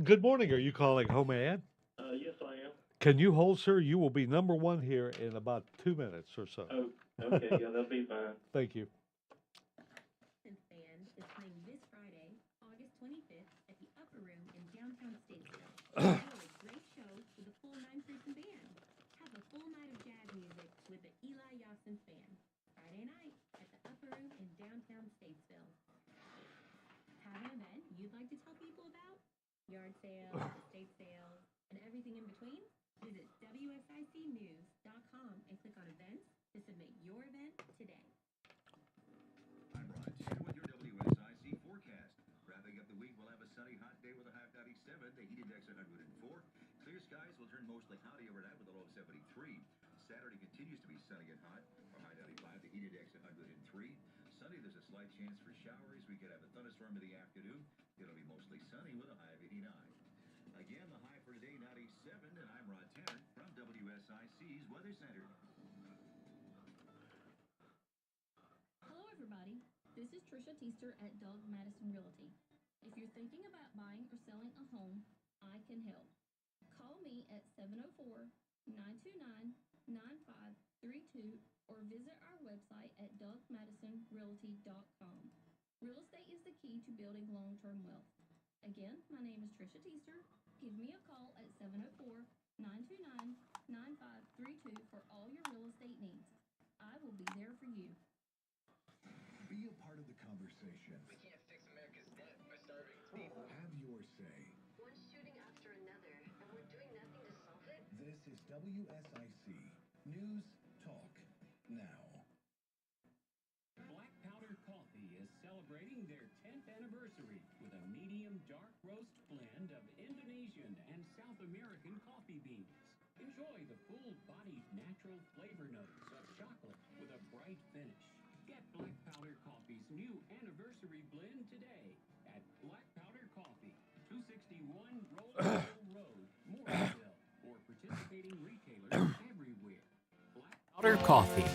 Good morning. Are you calling home ad? Yes, I am. Can you hold, sir? You will be number one here in about 2 minutes or so. Oh, okay. Yeah, that'll be fine. Thank you. Band is playing this Friday, August 25th at the Upper Room in downtown Statesville. Enjoy a great show with a full 9-person band. Have a full night of jazz music with the Eli Yawson Fan, Friday night at the Upper Room in downtown Statesville. Have an event you'd like to tell people about? Yard sales, estate sales, and everything in between? Visit WSICnews.com and click on events to submit your event today. I'm Rod 10 with your WSIC forecast. Wrapping up the week, we'll have a sunny, hot day with a high of 97. The heat index 104. Clear skies will turn mostly cloudy overnight with a low of 73. Saturday continues to be sunny and hot. A high 95. The heat index 103. Sunday, there's a slight chance for showers. We could have a thunderstorm in the afternoon. It'll be mostly sunny with a high of 89. Again, the high for today, 97. And I'm Rod Tanner from WSIC's Weather Center. Hello, everybody. This is Trisha Teester at Doug Madison Realty. If you're thinking about buying or selling a home, I can help. Call me at 704-929-9532 or visit our website at dougmadisonrealty.com. Real estate is the key to building long-term wealth. Again, my name is Trisha Teester. Give me a call at 704-929-9532 for all your real estate needs. I will be there for you. Be a part of the conversation. We can't fix America's debt by starving its people. Have your say. One shooting after another, and we're doing nothing to solve it? This is WSIC News Talk Now. Black Powder Coffee is celebrating their 10th anniversary with a medium dark roast blend of Indonesian and South American coffee beans. Enjoy the full-bodied natural flavor notes of chocolate with a bright finish. Get Black Powder Coffee's new anniversary blend today at Black Powder Coffee, 261 Rolling Road, Mooresville, or participating retailers everywhere. Black Powder Coffee.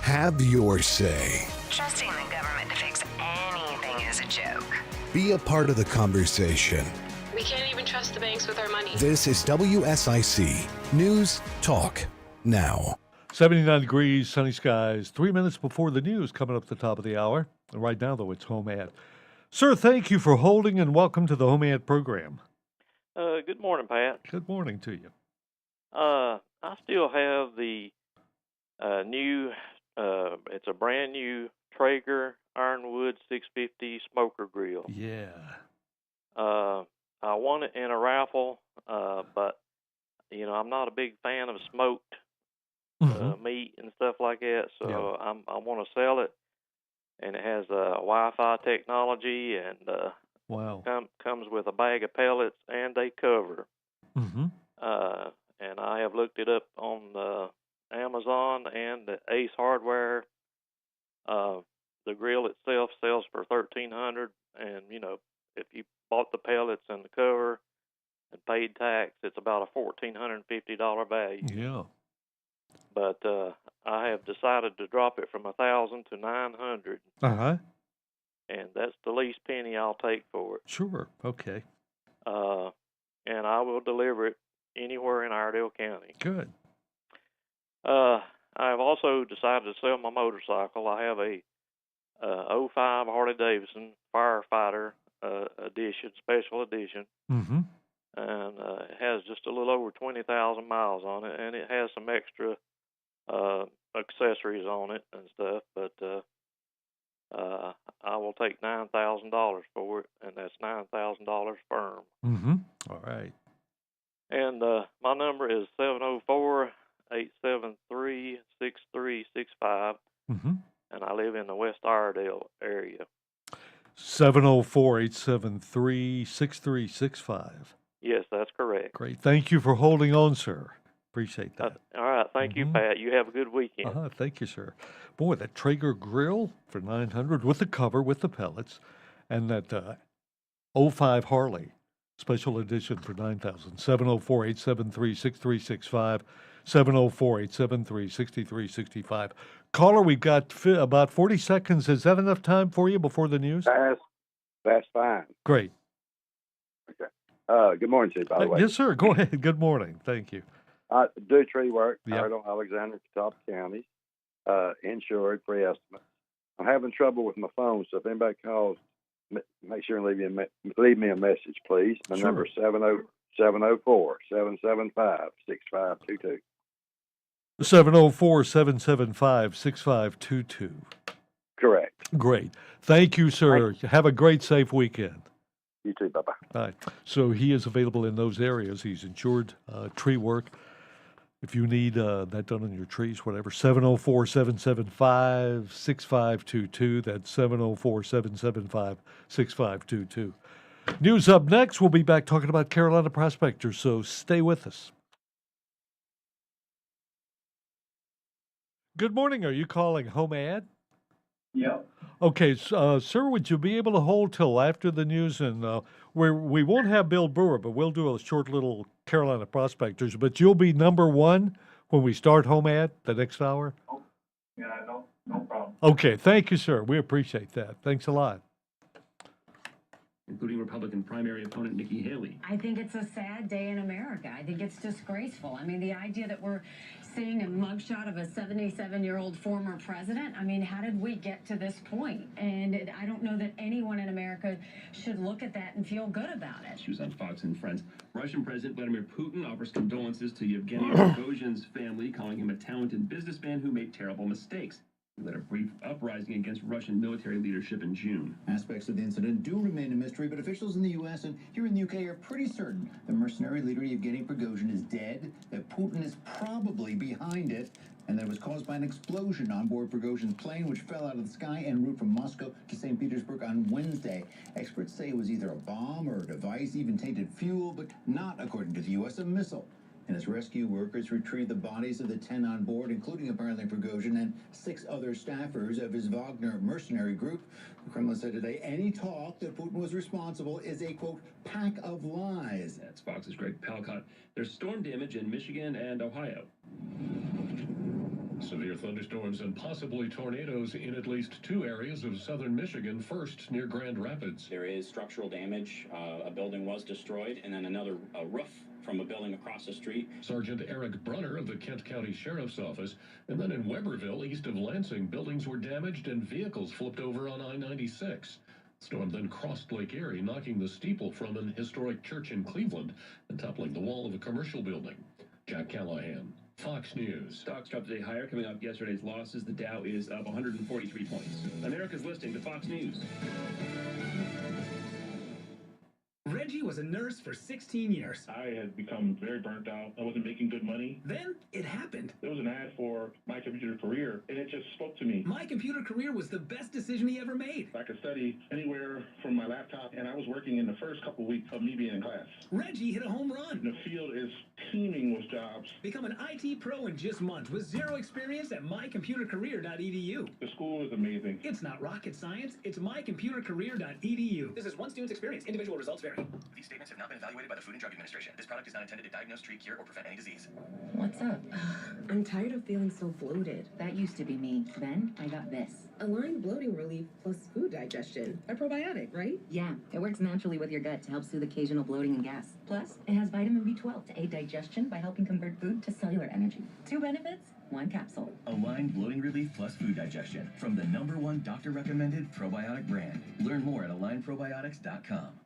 Have your say. Trusting the government to fix anything is a joke. Be a part of the conversation. We can't even trust the banks with our money. This is WSIC News Talk Now. 79 degrees, sunny skies, 3 minutes before the news coming up at the top of the hour. And right now, though, it's Home Ad. Sir, thank you for holding and welcome to the Home Ad program. Good morning, Pat. Good morning to you. I still have the new, it's a brand new Traeger Ironwood 650 smoker grill. Yeah. I won it in a raffle, but, I'm not a big fan of smoked meat and stuff like that, so I want to sell it. And it has Wi-Fi technology and wow. Comes with a bag of pellets and a cover. Mm-hmm. And I have looked it up on Amazon and the Ace Hardware. The grill itself sells for $1,300, and if you bought the pellets and the cover and paid tax, it's about a $1,450 value. Yeah. But I have decided to drop it from $1,000 to $900. Uh-huh. And that's the least penny I'll take for it. Sure. Okay. And I will deliver it anywhere in Iredell County. Good. I've also decided to sell my motorcycle. I have a 05 Harley-Davidson Firefighter edition, special edition. Mm-hmm. And it has just a little over 20,000 miles on it, and it has some extra accessories on it and stuff, but I will take $9,000 for it, and that's $9,000 firm. Mm-hmm. All right. And my number is 704-873-6365, mm-hmm. and I live in the West Iredell area. 704-873-6365. Yes, that's correct. Great. Thank you for holding on, sir. Appreciate that. All right. Thank you, Pat. You have a good weekend. Thank you, sir. Boy, that Traeger grill for $900 with the cover, with the pellets, and that 05 Harley special edition for $9,000. 704-873-6365. 704-873-6365. Caller, we've got about 40 seconds. Is that enough time for you before the news? That's fine. Great. Okay. Good morning to you, by the way. Yes, sir. Go ahead. Good morning. Thank you. Do tree work, Yep. Iredell, Alexander, Catawba counties, insured, free estimate. I'm having trouble with my phone, so if anybody calls, make sure and leave me a message, please. My Sure. number is 704-775-6522. 704-775-6522. Correct. Great. Thank you, sir. Have a great, safe weekend. You too. Bye-bye. Bye. So he is available in those areas. He's insured tree work. If you need that done on your trees, whatever, 704-775-6522. That's 704-775-6522. News up next. We'll be back talking about Carolina prospectors, so stay with us. Good morning. Are you calling Home Ad? Yep. Okay, sir, would you be able to hold till after the news? And we won't have Bill Brewer, but we'll do a short little Carolina prospectors. But you'll be number one when we start Home Ad the next hour? Yeah, no problem. Okay, thank you, sir. We appreciate that. Thanks a lot. Including Republican primary opponent Nikki Haley. I think it's a sad day in America. I think it's disgraceful. I mean, the idea that we're seeing a mugshot of a 77-year-old former president, I mean, how did we get to this point? And I don't know that anyone in America should look at that and feel good about it. She was on Fox and Friends. Russian President Vladimir Putin offers condolences to Yevgeny Prigozhin's family, calling him a talented businessman who made terrible mistakes. He led a brief uprising against Russian military leadership in June. Aspects of the incident do remain a mystery, but officials in the U.S. and here in the U.K. are pretty certain the mercenary leader Yevgeny Prigozhin is dead, that Putin is probably behind it, and that it was caused by an explosion on board Prigozhin's plane, which fell out of the sky en route from Moscow to St. Petersburg on Wednesday. Experts say it was either a bomb or a device, even tainted fuel, but not, according to the U.S., a missile. And as rescue workers retrieved the bodies of the 10 on board, including apparently Prigozhin and 6 other staffers of his Wagner mercenary group, the Kremlin said today any talk that Putin was responsible is a, quote, pack of lies. That's Fox's Greg Palcott. There's storm damage in Michigan and Ohio. Severe thunderstorms and possibly tornadoes in at least 2 areas of southern Michigan, first near Grand Rapids. There is structural damage. A building was destroyed, and then another roof from a building across the street. Sergeant Eric Brunner of the Kent County Sheriff's Office. And then in Weberville, east of Lansing, buildings were damaged and vehicles flipped over on I-96. Storm then crossed Lake Erie, knocking the steeple from an historic church in Cleveland and toppling the wall of a commercial building. Jack Callahan, Fox News. Stocks dropped today higher, coming off yesterday's losses. The Dow is up 143 points. America's listening to Fox News. Reggie was a nurse for 16 years. I had become very burnt out. I wasn't making good money. Then it happened. There was an ad for My Computer Career, and it just spoke to me. My Computer Career was the best decision he ever made. I could study anywhere from my laptop, and I was working in the first couple weeks of me being in class. Reggie hit a home run. The field is teeming with jobs. Become an IT pro in just months with zero experience at mycomputercareer.edu. The school is amazing. It's not rocket science. It's mycomputercareer.edu. This is one student's experience. Individual results vary. These statements have not been evaluated by the Food and Drug Administration. This product is not intended to diagnose, treat, cure, or prevent any disease. What's up? I'm tired of feeling so bloated. That used to be me. Then I got this. Align bloating relief plus food digestion. A probiotic, right? Yeah, it works naturally with your gut to help soothe occasional bloating and gas. Plus, it has vitamin B12 to aid digestion by helping convert food to cellular energy. 2 benefits, 1 capsule. Align bloating relief plus food digestion from the #1 doctor-recommended probiotic brand. Learn more at alignprobiotics.com.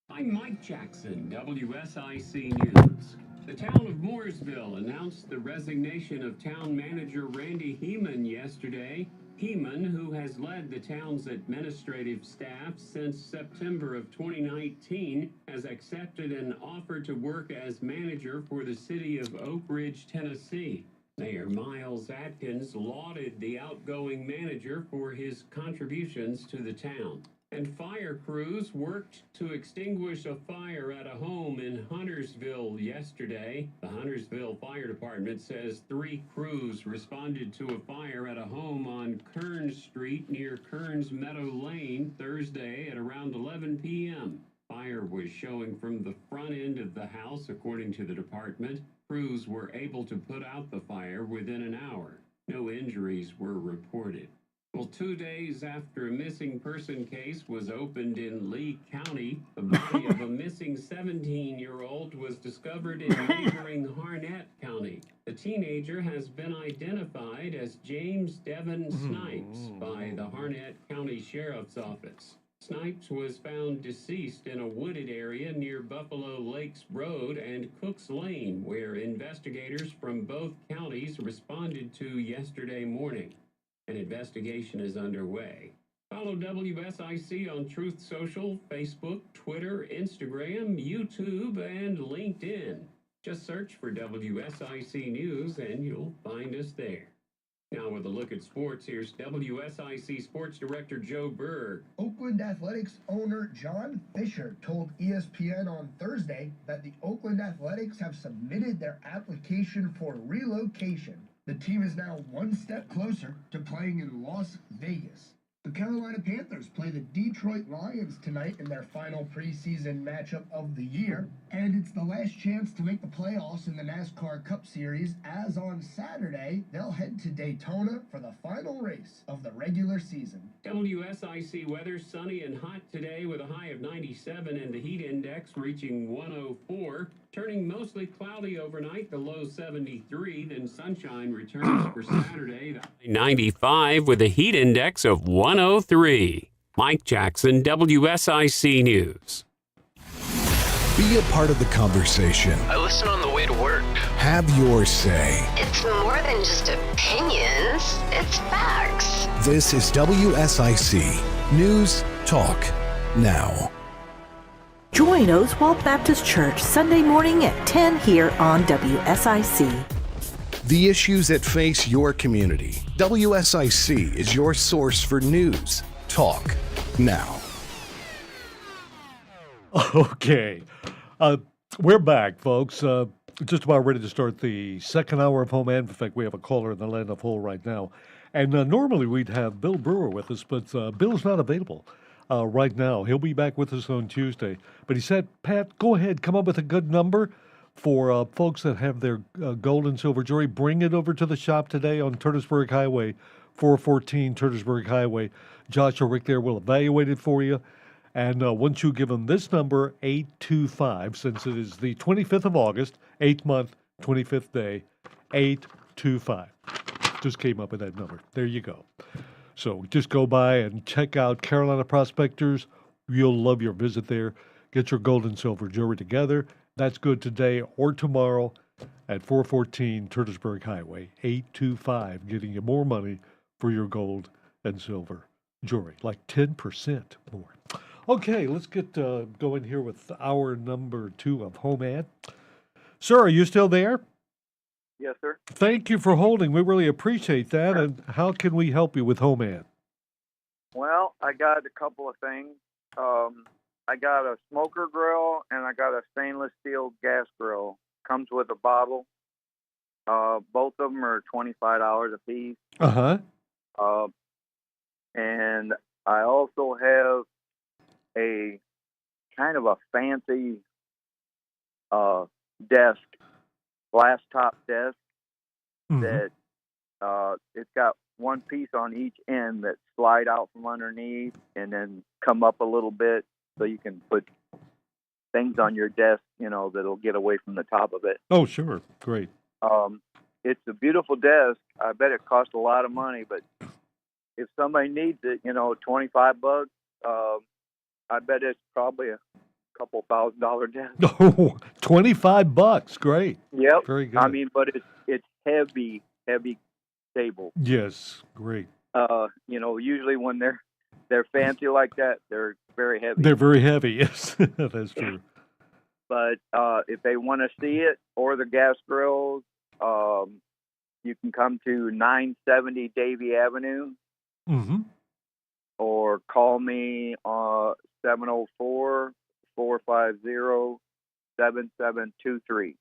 I'm Mike Jackson, WSIC News. The town of Mooresville announced the resignation of town manager Randy Heeman yesterday. Heeman, who has led the town's administrative staff since September of 2019, has accepted an offer to work as manager for the city of Oak Ridge, Tennessee. Mayor Miles Atkins lauded the outgoing manager for his contributions to the town. And fire crews worked to extinguish a fire at a home in Huntersville yesterday. The Huntersville Fire Department says 3 crews responded to a fire at a home on Kearns Street near Kearns Meadow Lane Thursday at around 11 p.m. Fire was showing from the front end of the house, according to the department. Crews were able to put out the fire within an hour. No injuries were reported. Well, 2 days after a missing person case was opened in Lee County, the body of a missing 17-year-old was discovered in neighboring Harnett County. The teenager has been identified as James Devin Snipes by the Harnett County Sheriff's Office. Snipes was found deceased in a wooded area near Buffalo Lakes Road and Cooks Lane, where investigators from both counties responded to yesterday morning. An investigation is underway. Follow WSIC on Truth Social, Facebook, Twitter, Instagram, YouTube, and LinkedIn. Just search for WSIC News and you'll find us there. Now with a look at sports, here's WSIC Sports Director Joe Berg. Oakland Athletics owner John Fisher told ESPN on Thursday that the Oakland Athletics have submitted their application for relocation. The team is now one step closer to playing in Las Vegas. The Carolina Panthers play the Detroit Lions tonight in their final preseason matchup of the year, and it's the last chance to make the playoffs in the NASCAR Cup Series, as on Saturday, they'll head to Daytona for the final race of the regular season. WSIC weather, sunny and hot today with a high of 97 and the heat index reaching 104. Turning mostly cloudy overnight, the low 73, then sunshine returns for Saturday. 95 with a heat index of 103. Mike Jackson, WSIC News. Be a part of the conversation. I listen on the way to work. Have your say. It's more than just opinions, it's facts. This is WSIC News Talk Now. Join Oswald Baptist Church Sunday morning at 10 here on WSIC. The issues that face your community. WSIC is your source for news. Talk now. Okay. We're back, folks. Just about ready to start the second hour of Home Ed. In fact, we have a caller in the land of Hull right now. And normally we'd have Bill Brewer with us, but Bill's not available right now. He'll be back with us on Tuesday. But he said, Pat, go ahead, come up with a good number for folks that have their gold and silver jewelry. Bring it over to the shop today on Turtisburg Highway, 414 Turtisburg Highway. Josh or Rick there will evaluate it for you. And once you give them this number, 825, since it is the 25th of August, 8th month, 25th day, 825. Just came up with that number. There you go. So just go by and check out Carolina Prospectors. You'll love your visit there. Get your gold and silver jewelry together. That's good today or tomorrow at 414 Turtisburg Highway, 825, getting you more money for your gold and silver jewelry, like 10% more. Okay, let's get going here with hour number 2 of Home Ed. Sir, are you still there? Yes, sir. Thank you for holding. We really appreciate that. And how can we help you with Home Ed? Well, I got a couple of things. I got a smoker grill and I got a stainless steel gas grill. Comes with a bottle. Both of them are $25 a piece. Uh-huh. And I also have a kind of a fancy desk, glass top desk that it's got one piece on each end that slide out from underneath and then come up a little bit so you can put things on your desk, you know, that'll get away from the top of it. Oh, sure. Great. It's a beautiful desk. I bet it costs a lot of money, but if somebody needs it, you know, $25, I bet it's probably a couple $1,000 desk. Oh, $25. Great. Yep. Very good. I mean, but it's heavy stable. Yes. Great. You know, usually when they're fancy like that, they're very heavy. They're very heavy. Yes, that's true. But if they want to see it or the gas grills, you can come to 970 Davie Avenue. Mm-hmm. Or call me on 704-450-7723.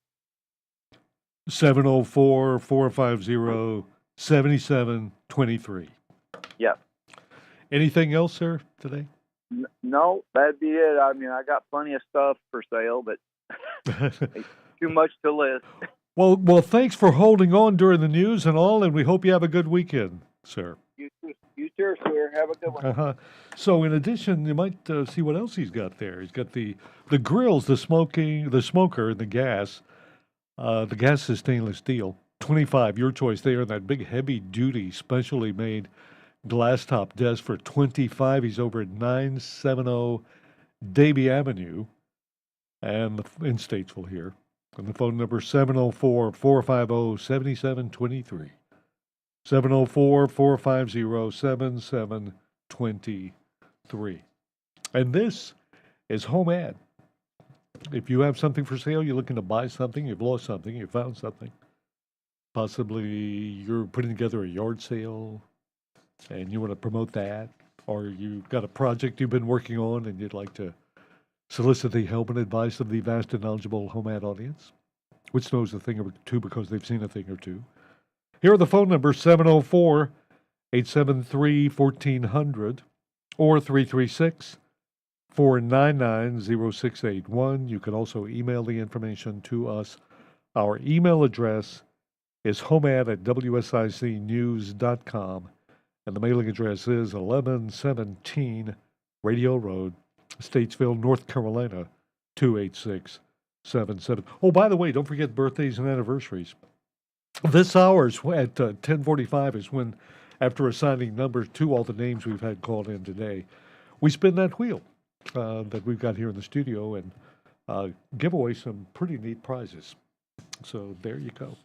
704-450-7723. Yeah. Anything else, sir, today? No, that'd be it. I mean, I got plenty of stuff for sale, but it's too much to list. Well, thanks for holding on during the news and all, and we hope you have a good weekend, sir. You too, sir. Have a good one. So, in addition, you might see what else he's got there. He's got the grills, the smoker, and the gas. The gas is stainless steel. $25, your choice there, and that big, heavy-duty, specially made glass top desk for $25. He's over at 970 Davie Avenue and in Statesville here. And the phone number 704-450-7723. 704-450-7723. And this is Home Ad. If you have something for sale, you're looking to buy something, you've lost something, you found something. Possibly you're putting together a yard sale and you want to promote that, or you've got a project you've been working on and you'd like to solicit the help and advice of the vast and knowledgeable Home Ad audience, which knows a thing or two because they've seen a thing or two. Here are the phone numbers, 704-873-1400 or 336-499-0681. You can also email the information to us. Our email address is homead@wsicnews.com, and the mailing address is 1117 Radio Road, Statesville, North Carolina, 28677. Oh, by the way, don't forget birthdays and anniversaries. This hour is at 10:45 is when, after assigning numbers to all the names we've had called in today, we spin that wheel that we've got here in the studio and give away some pretty neat prizes. So there you go.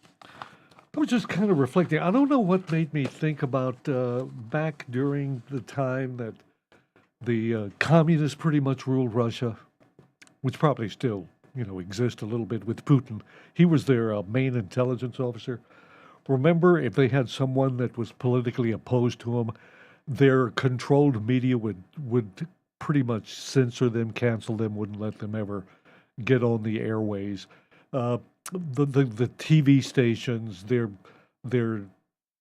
I was just kind of reflecting. I don't know what made me think about back during the time that the communists pretty much ruled Russia, which probably still, exist a little bit with Putin. He was their main intelligence officer. Remember, if they had someone that was politically opposed to them, their controlled media would pretty much censor them, cancel them, wouldn't let them ever get on the airways. The TV stations, their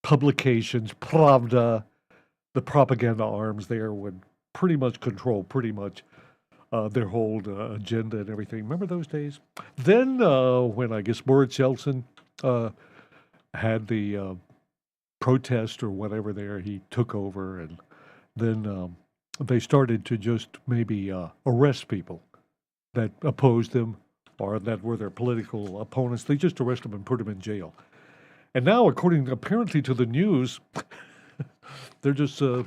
publications, Pravda, the propaganda arms there would pretty much control their whole agenda and everything. Remember those days? Then when I guess Boris Yeltsin had the protest or whatever there, he took over, and then they started to just maybe arrest people that opposed them or that were their political opponents. They just arrest them and put them in jail. And now, according apparently to the news, they're just they're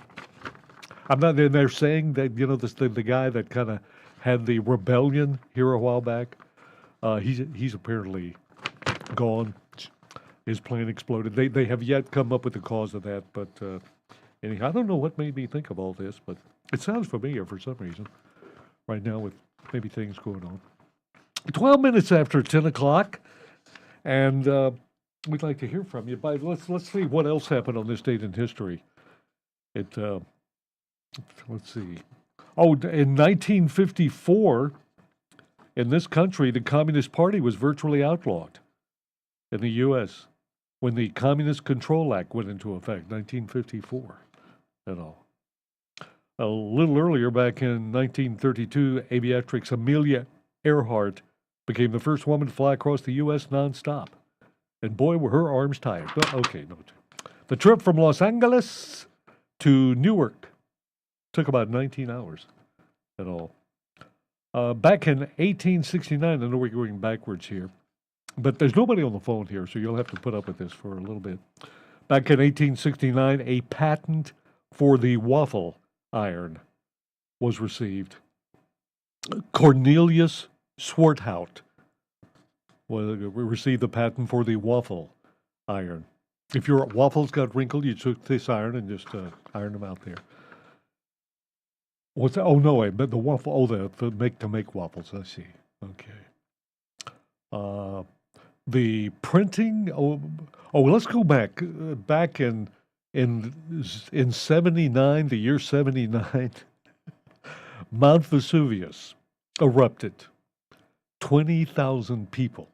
saying that, the guy that kind of had the rebellion here a while back, he's apparently gone. His plane exploded. They have yet come up with the cause of that, but anyhow, I don't know what made me think of all this, but it sounds familiar for some reason right now with maybe things going on. 12 minutes after 10 o'clock, and we'd like to hear from you. But let's see what else happened on this date in history. Let's see. Oh, in 1954, in this country, the Communist Party was virtually outlawed in the U.S. when the Communist Control Act went into effect, 1954 and all. A little earlier, back in 1932, aviatrix Amelia Earhart became the first woman to fly across the U.S. nonstop. And boy, were her arms tired. Okay, no. The trip from Los Angeles to Newark took about 19 hours and all. Back in 1869, I know we're going backwards here, but there's nobody on the phone here, so you'll have to put up with this for a little bit. Back in 1869, a patent for the waffle iron was received. Cornelius Swarthout received the patent for the waffle iron. If your waffles got wrinkled, you took this iron and just ironed them out there. What's that? Oh no, I meant the waffle. Oh, the make waffles. I see. Okay. The printing. Let's go back. Back in 79, the year 79, Mount Vesuvius erupted. 20,000 people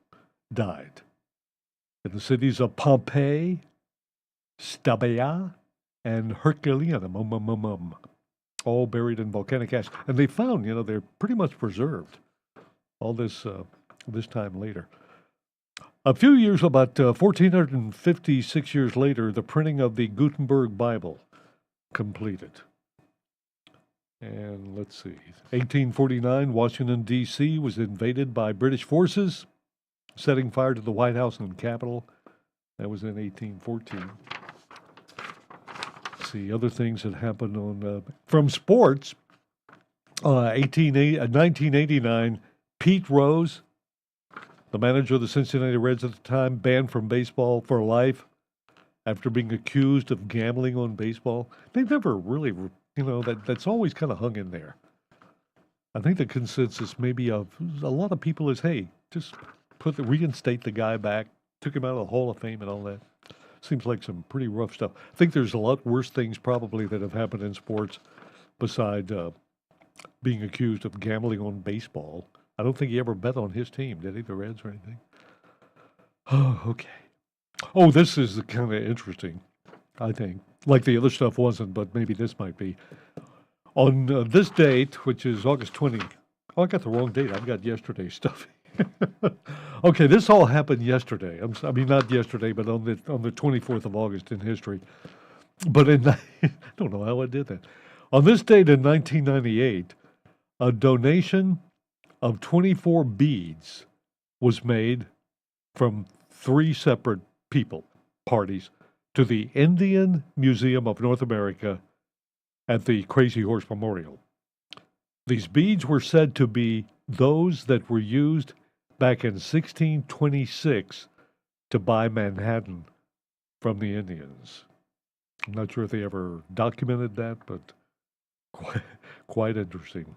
died in the cities of Pompeii, Stabia, and Herculaneum, all buried in volcanic ash. And they found, they're pretty much preserved all this time later. A few years, about 1,456 years later, the printing of the Gutenberg Bible completed. And let's see, 1849, Washington, D.C. was invaded by British forces, setting fire to the White House and Capitol. That was in 1814. let's see, other things that happened on from sports. 1989, Pete Rose, the manager of the Cincinnati Reds at the time, banned from baseball for life after being accused of gambling on baseball. They never really, that's always kind of hung in there. I think the consensus maybe of a lot of people is, hey, just reinstate the guy back, took him out of the Hall of Fame and all that. Seems like some pretty rough stuff. I think there's a lot worse things probably that have happened in sports besides being accused of gambling on baseball. I don't think he ever bet on his team, did he, the Reds or anything? Oh, okay. Oh, this is kind of interesting, I think. Like the other stuff wasn't, but maybe this might be. On this date, which is August 20. Oh, I got the wrong date. I've got yesterday's stuff. Okay, this all happened yesterday. I mean, not yesterday, but on the 24th of August in history. But I don't know how I did that. On this date in 1998, a donation of 24 beads was made from 3 separate parties, to the Indian Museum of North America at the Crazy Horse Memorial. These beads were said to be those that were used back in 1626 to buy Manhattan from the Indians. I'm not sure if they ever documented that, but quite interesting.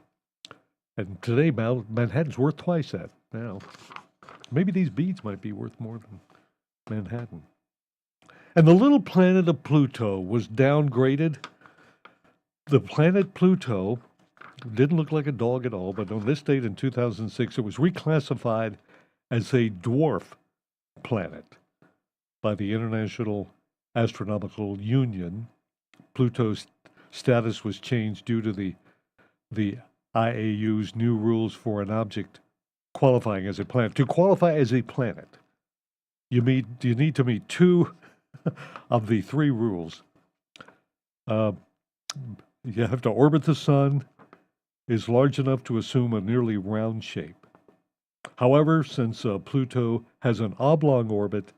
And today, Manhattan's worth twice that now. Maybe these beads might be worth more than Manhattan. And the little planet of Pluto was downgraded. The planet Pluto didn't look like a dog at all, but on this date in 2006, it was reclassified as a dwarf planet by the International Astronomical Union. Pluto's status was changed due to the IAU's new rules for an object qualifying as a planet. To qualify as a planet, you need to meet 2 of the 3 rules. You have to orbit the sun, is large enough to assume a nearly round shape. However, since Pluto has an oblong orbit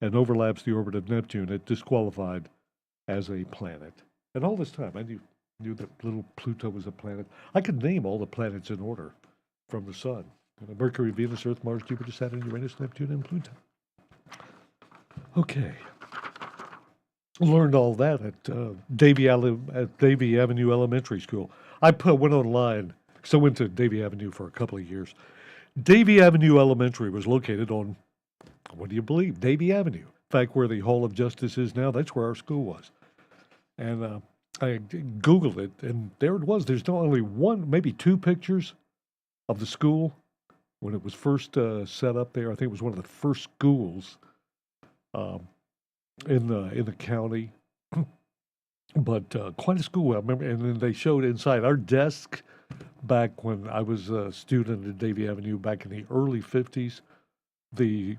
and overlaps the orbit of Neptune, it disqualified as a planet. And all this time, I knew that little Pluto was a planet. I could name all the planets in order from the sun. Mercury, Venus, Earth, Mars, Jupiter, Saturn, Uranus, Neptune, and Pluto. Okay. Learned all that at Davie Avenue Elementary School. I went online, because I went to Davie Avenue for a couple of years. Davie Avenue Elementary was located on, what do you believe, Davie Avenue. In fact, where the Hall of Justice is now, that's where our school was. And I Googled it, and there it was. There's not only one, maybe 2 pictures of the school when it was first set up there. I think it was one of the first schools in the county. But quite a school. I remember, and then they showed inside our desk back when I was a student at Davie Avenue back in the early 50s. The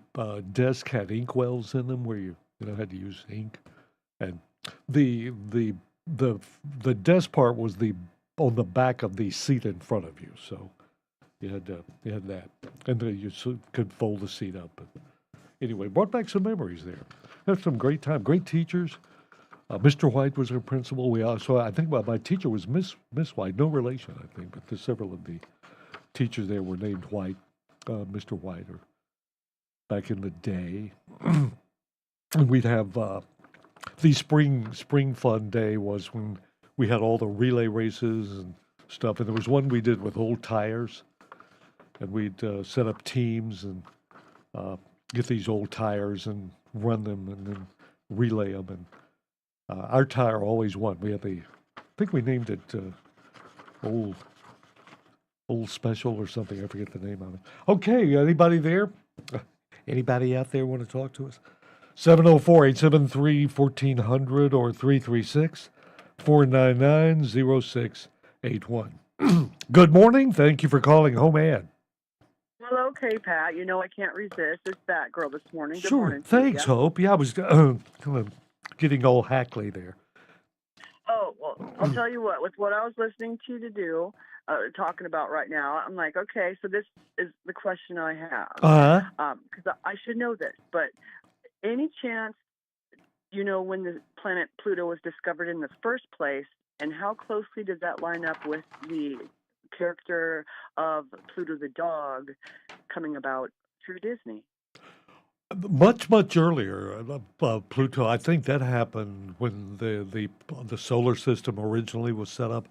desk had inkwells in them where you had to use ink, and the desk part was on the back of the seat in front of you. So you had that, and you could fold the seat up. But anyway, brought back some memories there. Had some great time, great teachers. Mr. White was our principal. I think my teacher was Miss White, no relation, I think, but several of the teachers there were named White, Mr. White, or back in the day. And we'd have the spring fun day was when we had all the relay races and stuff, and there was one we did with old tires, and we'd set up teams and get these old tires and run them and then relay them, and our tire always won. We had I think we named it Old Special or something. I forget the name of it. Okay, anybody there? Anybody out there want to talk to us? 704-873-1400 or 336-499-0681. Good morning. Thank you for calling Home Ad. Well, okay, Pat. You know I can't resist. It's Batgirl this morning. Good Sure. morning. Thanks, Hope. Yeah, I was kind of getting all hackly there. Oh, well, I'll tell you what. With what I was listening to you do, talking about right now, I'm like, okay, so this is the question I have. Because I should know this, but any chance you know when the planet Pluto was discovered in the first place, and how closely does that line up with the character of Pluto the dog coming about through Disney? Much earlier, Pluto. I think that happened when the solar system originally was set up.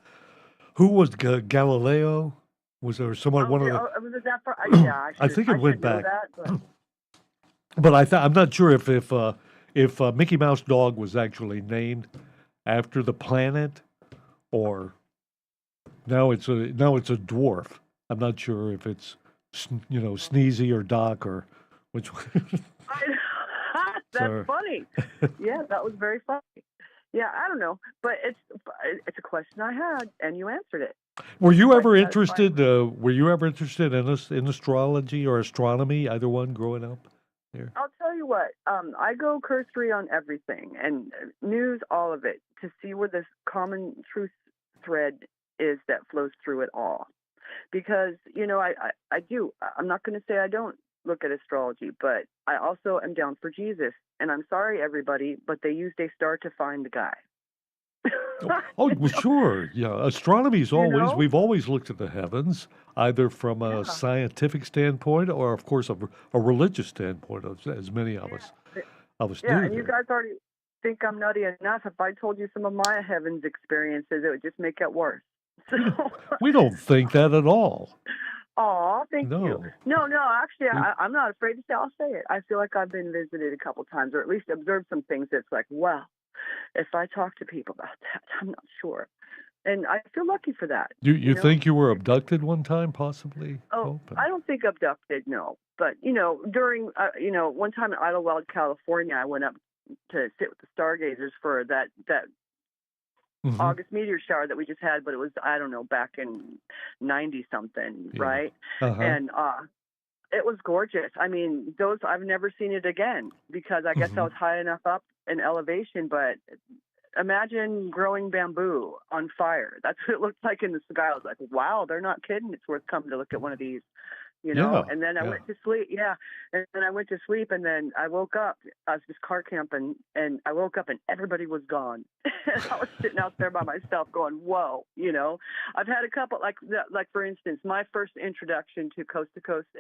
Who was Galileo? Was there someone? Oh, One of yeah, the. was it that far? Yeah, I think it went know back. that, but But I'm not sure if Mickey Mouse Dog was actually named after the planet, or now it's a dwarf. I'm not sure if it's Sneezy or Doc or which one. that's So- funny. Yeah, that was very funny. Yeah, I don't know, but it's a question I had, and you answered it. Were you Quite ever satisfying. interested? Were you ever interested in astrology or astronomy? Either one, growing up here. I'll tell you what. I go cursory on everything and news, all of it, to see where this common truth thread is that flows through it all. Because I do. I'm not going to say I don't look at astrology, but I also am down for Jesus. And I'm sorry, everybody, but they used a star to find the guy. Oh, well, sure. Yeah, astronomy's You always know? we've always looked at the heavens, either from a scientific standpoint or, of course, a religious standpoint, as many of us Yeah, do. and you guys already think I'm nutty enough. If I told you some of my heavens experiences, it would just make it worse. So, We don't think that at all. aw, thank No. you. No, actually, I'm not afraid to say. I'll say it. I feel like I've been visited a couple times, or at least observed some things that's like, wow. If I talk to people about that, I'm not sure, and I feel lucky for that. You know? think you were abducted one time, possibly? Oh, Hope? I don't think abducted, no. But, during, one time in Idlewild, California, I went up to sit with the stargazers for that Mhm. August meteor shower that we just had, but it was, I don't know, back in 90-something, Yeah. right? Uh-huh. And it was gorgeous. I mean, I've never seen it again because I guess I was high enough up in elevation, but imagine growing bamboo on fire. That's what it looked like in the sky. I was like, wow, they're not kidding. It's worth coming to look at one of these. Yeah, And then I went to sleep. Yeah. And then I went to sleep, and then I woke up. I was just car camping, and I woke up and everybody was gone. And I was sitting out there by myself going, whoa, I've had a couple, like for instance, my first introduction to Coast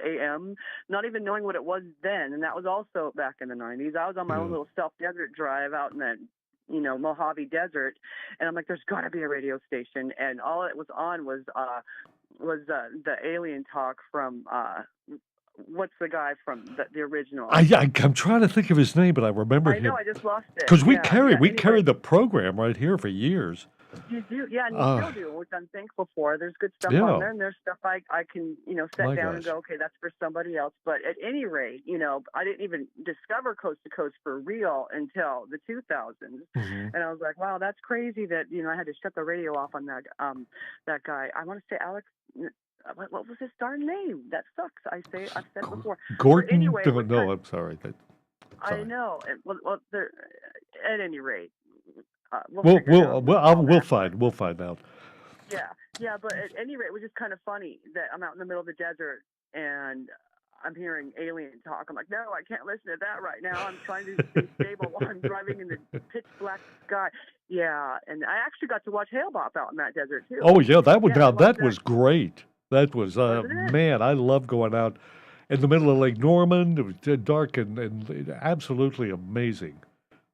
AM, not even knowing what it was then. And that was also back in the 90s. I was on my own little self-desert drive out in that Mojave Desert, and I'm like, there's got to be a radio station, and all it was on was the alien talk from what's the guy from the original? I'm trying to think of his name, but I remember I know, him I just lost it. because we Yeah, carried the program right here for years. You do, yeah, and you still do, which I'm thankful for. There's good stuff Yeah. on there, and there's stuff I can, set My down and gosh. go, okay, that's for somebody else. But at any rate, I didn't even discover Coast to Coast for real until the 2000s. Mhm. And I was like, wow, that's crazy that, I had to shut the radio off on that guy. I want to say Alex, what was his darn name? That sucks. I've said it before. Gordon? But anyway, it No, was no, I'm sorry. I know. Well, at any rate, we'll We'll figure it out. we'll find out. Yeah, but at any rate, it was just kind of funny that I'm out in the middle of the desert and I'm hearing alien talk. I'm like, no, I can't listen to that right now. I'm trying to stay stable while I'm driving in the pitch black sky. Yeah, and I actually got to watch Hail Bop out in that desert too. Oh yeah, that was Yeah, I that watched was great. That was Wasn't it? man, I love going out in the middle of Lake Norman. It was dark and absolutely amazing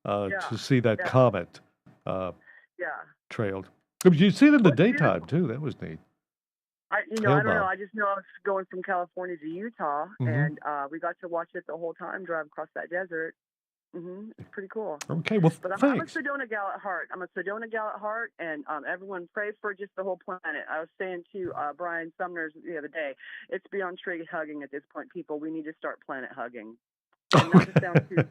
to see that comet Yeah. trailed. You see it in the daytime too. That was neat. I Hail don't know. Bop. I just know I was going from California to Utah, and we got to watch it the whole time, drive across that desert. It's pretty cool. Okay, well, But I'm a thanks. Sedona gal at heart. And everyone pray for just the whole planet. I was saying to Brian Sumner's the other day, it's beyond tree hugging at this point, people. We need to start planet hugging. And not to sound too,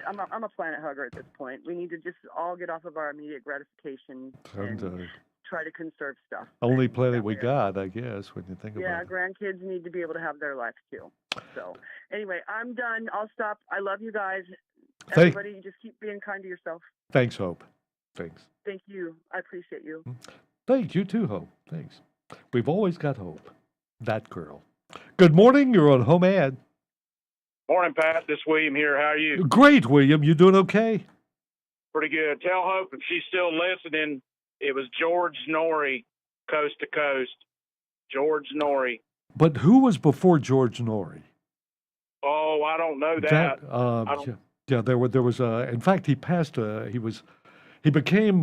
I'm a planet hugger at this point. We need to just all get off of our immediate gratification and try to conserve stuff. Only planet we got, I guess, when you think Yeah, about it. grandkids need to be able to have their life too. So, anyway, I'm done. I'll stop. I love you guys. Thank- Everybody, just keep being kind to yourself. Thanks, Hope. Thanks. Thank you. I appreciate you. Thank you too, Hope. Thanks. We've always got hope. That girl. Good morning. You're on Home Ad. Morning, Pat. This is William here. How are you? Great, William. You doing okay? Pretty good. Tell Hope if she's still listening, it was George Norrie, coast to coast. George Norrie. But who was before George Norrie? Oh, I don't know that. Yeah, there was in fact, he passed. He became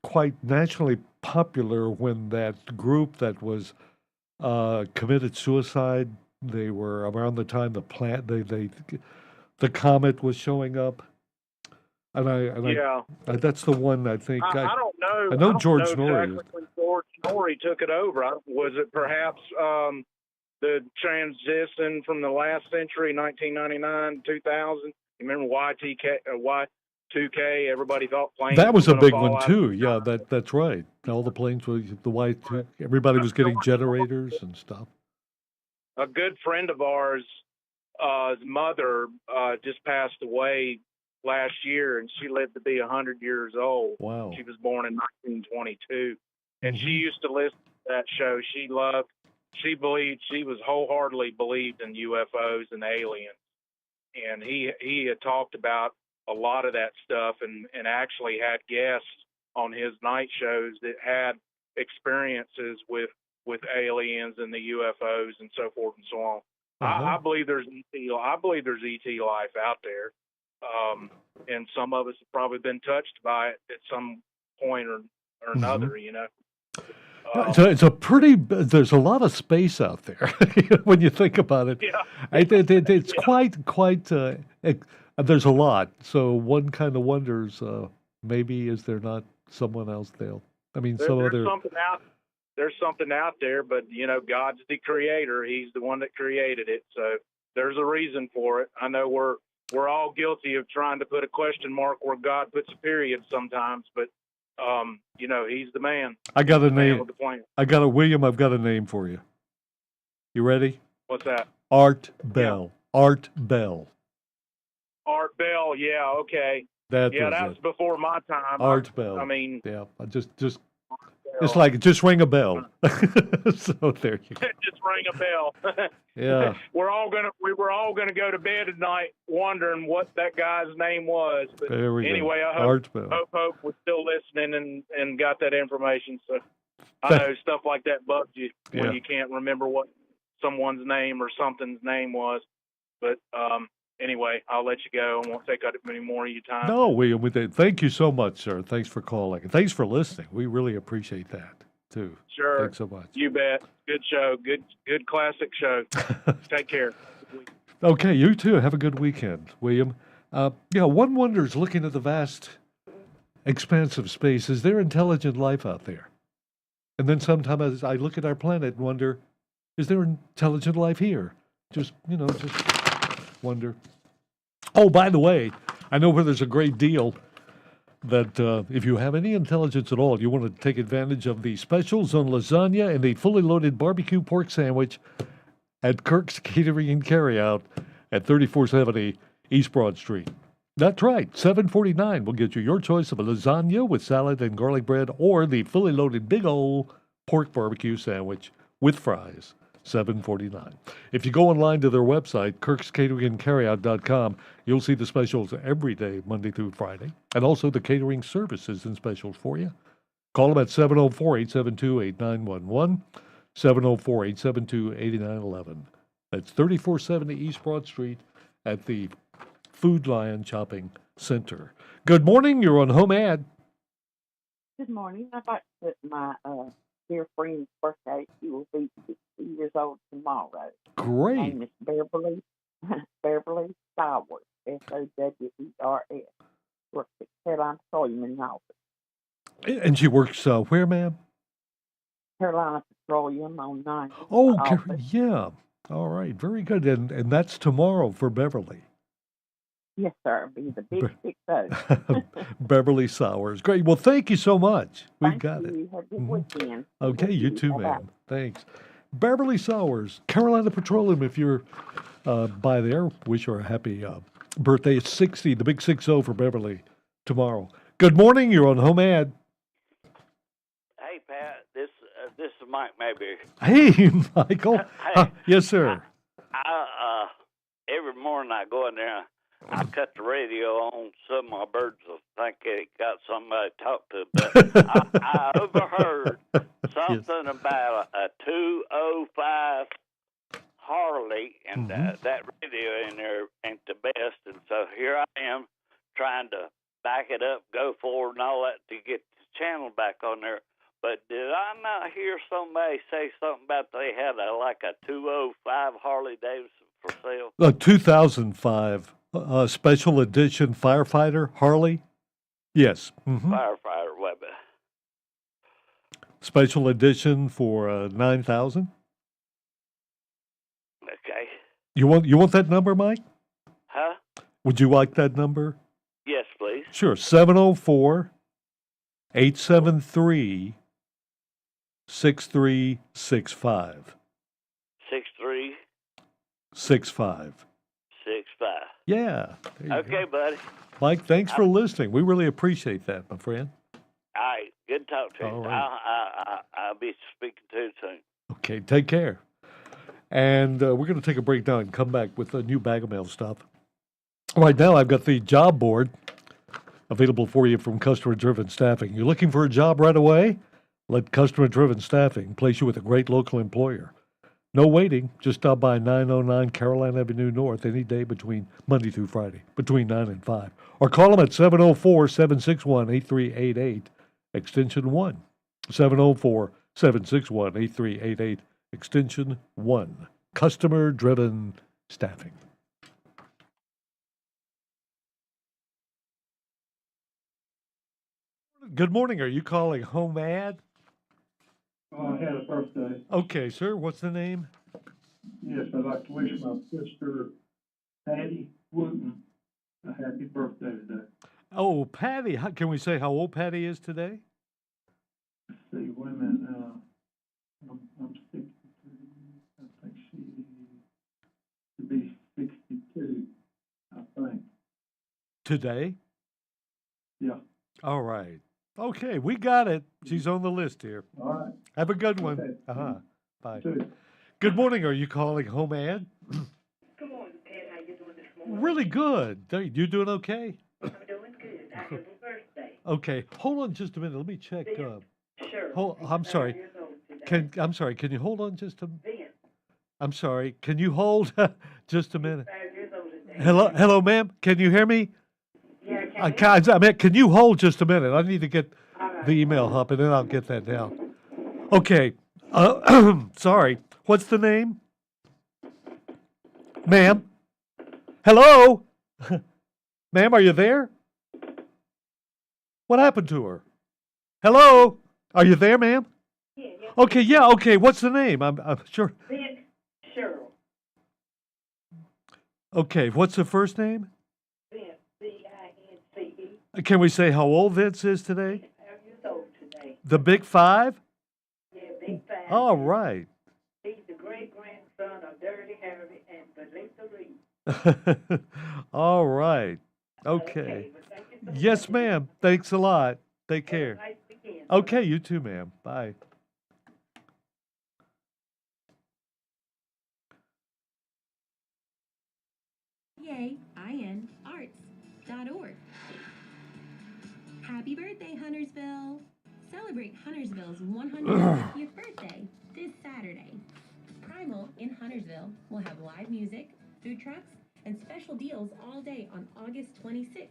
quite nationally popular when that group that was committed suicide. They were around the time the comet was showing up, that's the one I think. I don't know. I know George exactly Norrie. when George Norrie took it over. Was it perhaps the transition from the last century, 1999, 2000? You remember Y2K? Everybody thought planes. That was a gonna big fall one out. too. Yeah, that's right. All the planes were the Y2. Everybody was getting generators and stuff. A good friend of ours, his mother just passed away last year, and she lived to be 100 years old. Wow. She was born in 1922, and she used to listen to that show. She was wholeheartedly believed in UFOs and aliens, and he had talked about a lot of that stuff, and actually had guests on his night shows that had experiences with aliens and the UFOs and so forth and so on. I believe there's ET life out there, and some of us have probably been touched by it at some point or another. You know, it's a pretty. There's a lot of space out there when you think about it. Yeah. It's quite. There's a lot, so one kind of wonders. Maybe is there not someone else there? I mean, there's something out there, but God's the creator. He's the one that created it. So there's a reason for it. I know we're all guilty of trying to put a question mark where God puts a period sometimes, but he's the man. I got a He's the man name. with the plan. William, I've got a name for you. You ready? What's that? Art Bell. Yeah. Art Bell. Art Bell. Yeah. Okay. That was before my time. Art Bell. I mean, yeah. It's like just ring a bell. So there you go. Just ring a bell. Yeah. We were all gonna go to bed at night wondering what that guy's name was. But there we anyway, go. I hope was still listening and got that information. So I know stuff like that bugs you when you can't remember what someone's name or something's name was. But anyway, I'll let you go. I won't take up any more of your time. No, William, thank you so much, sir. Thanks for calling. And thanks for listening. We really appreciate that, too. Sure. Thanks so much. You bet. Good show. Good classic show. Take care. Okay, you too. Have a good weekend, William. One wonders, looking at the vast expanse of space, is there intelligent life out there? And then sometimes I look at our planet and wonder, is there intelligent life here? Just wonder. Oh, by the way, I know where there's a great deal that if you have any intelligence at all, you want to take advantage of the specials on lasagna and the fully loaded barbecue pork sandwich at Kirk's Catering and Carryout at 3470 East Broad Street. That's right, $7.49 will get you your choice of a lasagna with salad and garlic bread or the fully loaded big ol' pork barbecue sandwich with fries. $7.49. If you go online to their website, kirkscateringandcarryout.com, you'll see the specials every day, Monday through Friday, and also the catering services and specials for you. Call them at 704-872-8911, 704-872-8911. That's 3470 East Broad Street at the Food Lion Shopping Center. Good morning. You're on Home Ad. Good morning. I'd like to put my dear friend's birthday. She will be 60 years old tomorrow. Great. Her name is Beverly Sawyer, Sowers. Works at Carolina Petroleum office. And she works where, ma'am? Carolina Petroleum on 9. Oh, yeah. All right. Very good. And that's tomorrow for Beverly. Yes, sir. Be the big 6-0. Beverly Sawers. Great. Well, thank you so much. We've got it. You. Have a good weekend. Okay, you too, Bye-bye. ma'am. Thanks. Beverly Sawers, Carolina Petroleum. If you're by there, wish her a happy birthday. It's 60, the big 6-0 for Beverly tomorrow. Good morning. You're on Home Ad. Hey, Pat. This is Mike Mayberry. Hey, Michael. Hey, yes, sir. Every morning I go in there, I cut the radio on. Some of my birds will think they got somebody to talk to. But I overheard something about a 205 Harley, and that radio in there ain't the best. And so here I am trying to back it up, go forward, and all that to get the channel back on there. But did I not hear somebody say something about they had like a 205 Harley Davidson for sale? A 2005 special edition firefighter Harley? Yes. Firefighter weapon. Special edition for 9,000. Okay. You want that number, Mike? Huh? Would you like that number? Yes, please. Sure. 704 873 6365. 6365. Yeah. Okay, buddy. Mike, thanks for listening. We really appreciate that, my friend. All right. Good to talk to you. All right. I'll be speaking to you soon. Okay, take care. And we're going to take a break now and come back with a new bag of mail stuff. Right now, I've got the job board available for you from Customer Driven Staffing. You're looking for a job right away? Let Customer Driven Staffing place you with a great local employer. No waiting. Just stop by 909 Caroline Avenue North any day between Monday through Friday, between 9 and 5. Or call them at 704-761-8388, extension 1. 704-761-8388, extension 1. Customer Driven Staffing. Good morning. Are you calling Home Ad? I had a birthday. Okay, sir. What's the name? Yes, I'd like to wish my sister, Patty Wooten, a happy birthday today. Oh, Patty. Can we say how old Patty is today? Let's see, women, I'm 62. I think she should be 62, I think. Today? Yeah. All right. Okay, we got it. She's on the list here. All right. Have a good one. Okay. Bye. Too. Good morning. Are you calling Home Ad? Good morning, Ted. How you doing this morning? Really good. You doing okay? I'm doing good. Happy birthday. Okay. Hold on just a minute. Let me check. Sure. I'm sorry. I'm sorry. Can you hold on just a minute? I'm sorry. Can you hold just a minute? 5 years old today. Hello, ma'am. Can you hear me? Yeah, Can you hold just a minute? I need to get the email up, and then I'll get that down. Okay. Sorry. What's the name? Ma'am? Hello? Ma'am, are you there? What happened to her? Hello? Are you there, ma'am? Yeah. Okay. What's the name? I'm sure. Vince Cheryl. Okay, what's the first name? Vince, V-I-N-C-E. Can we say how old Vince is today? 5 years old today. The big 5? Yeah, big 5. All right. He's the great-grandson of Dirty Harry and Belinda Reed. All right. Okay. Yes, ma'am. Thanks a lot. Take care. Nice weekend. Okay, you too, ma'am. Bye. arts.org. Happy birthday, Huntersville! Celebrate Huntersville's 150th birthday this Saturday. Primal in Huntersville will have live music, food trucks, and special deals all day on August 26th.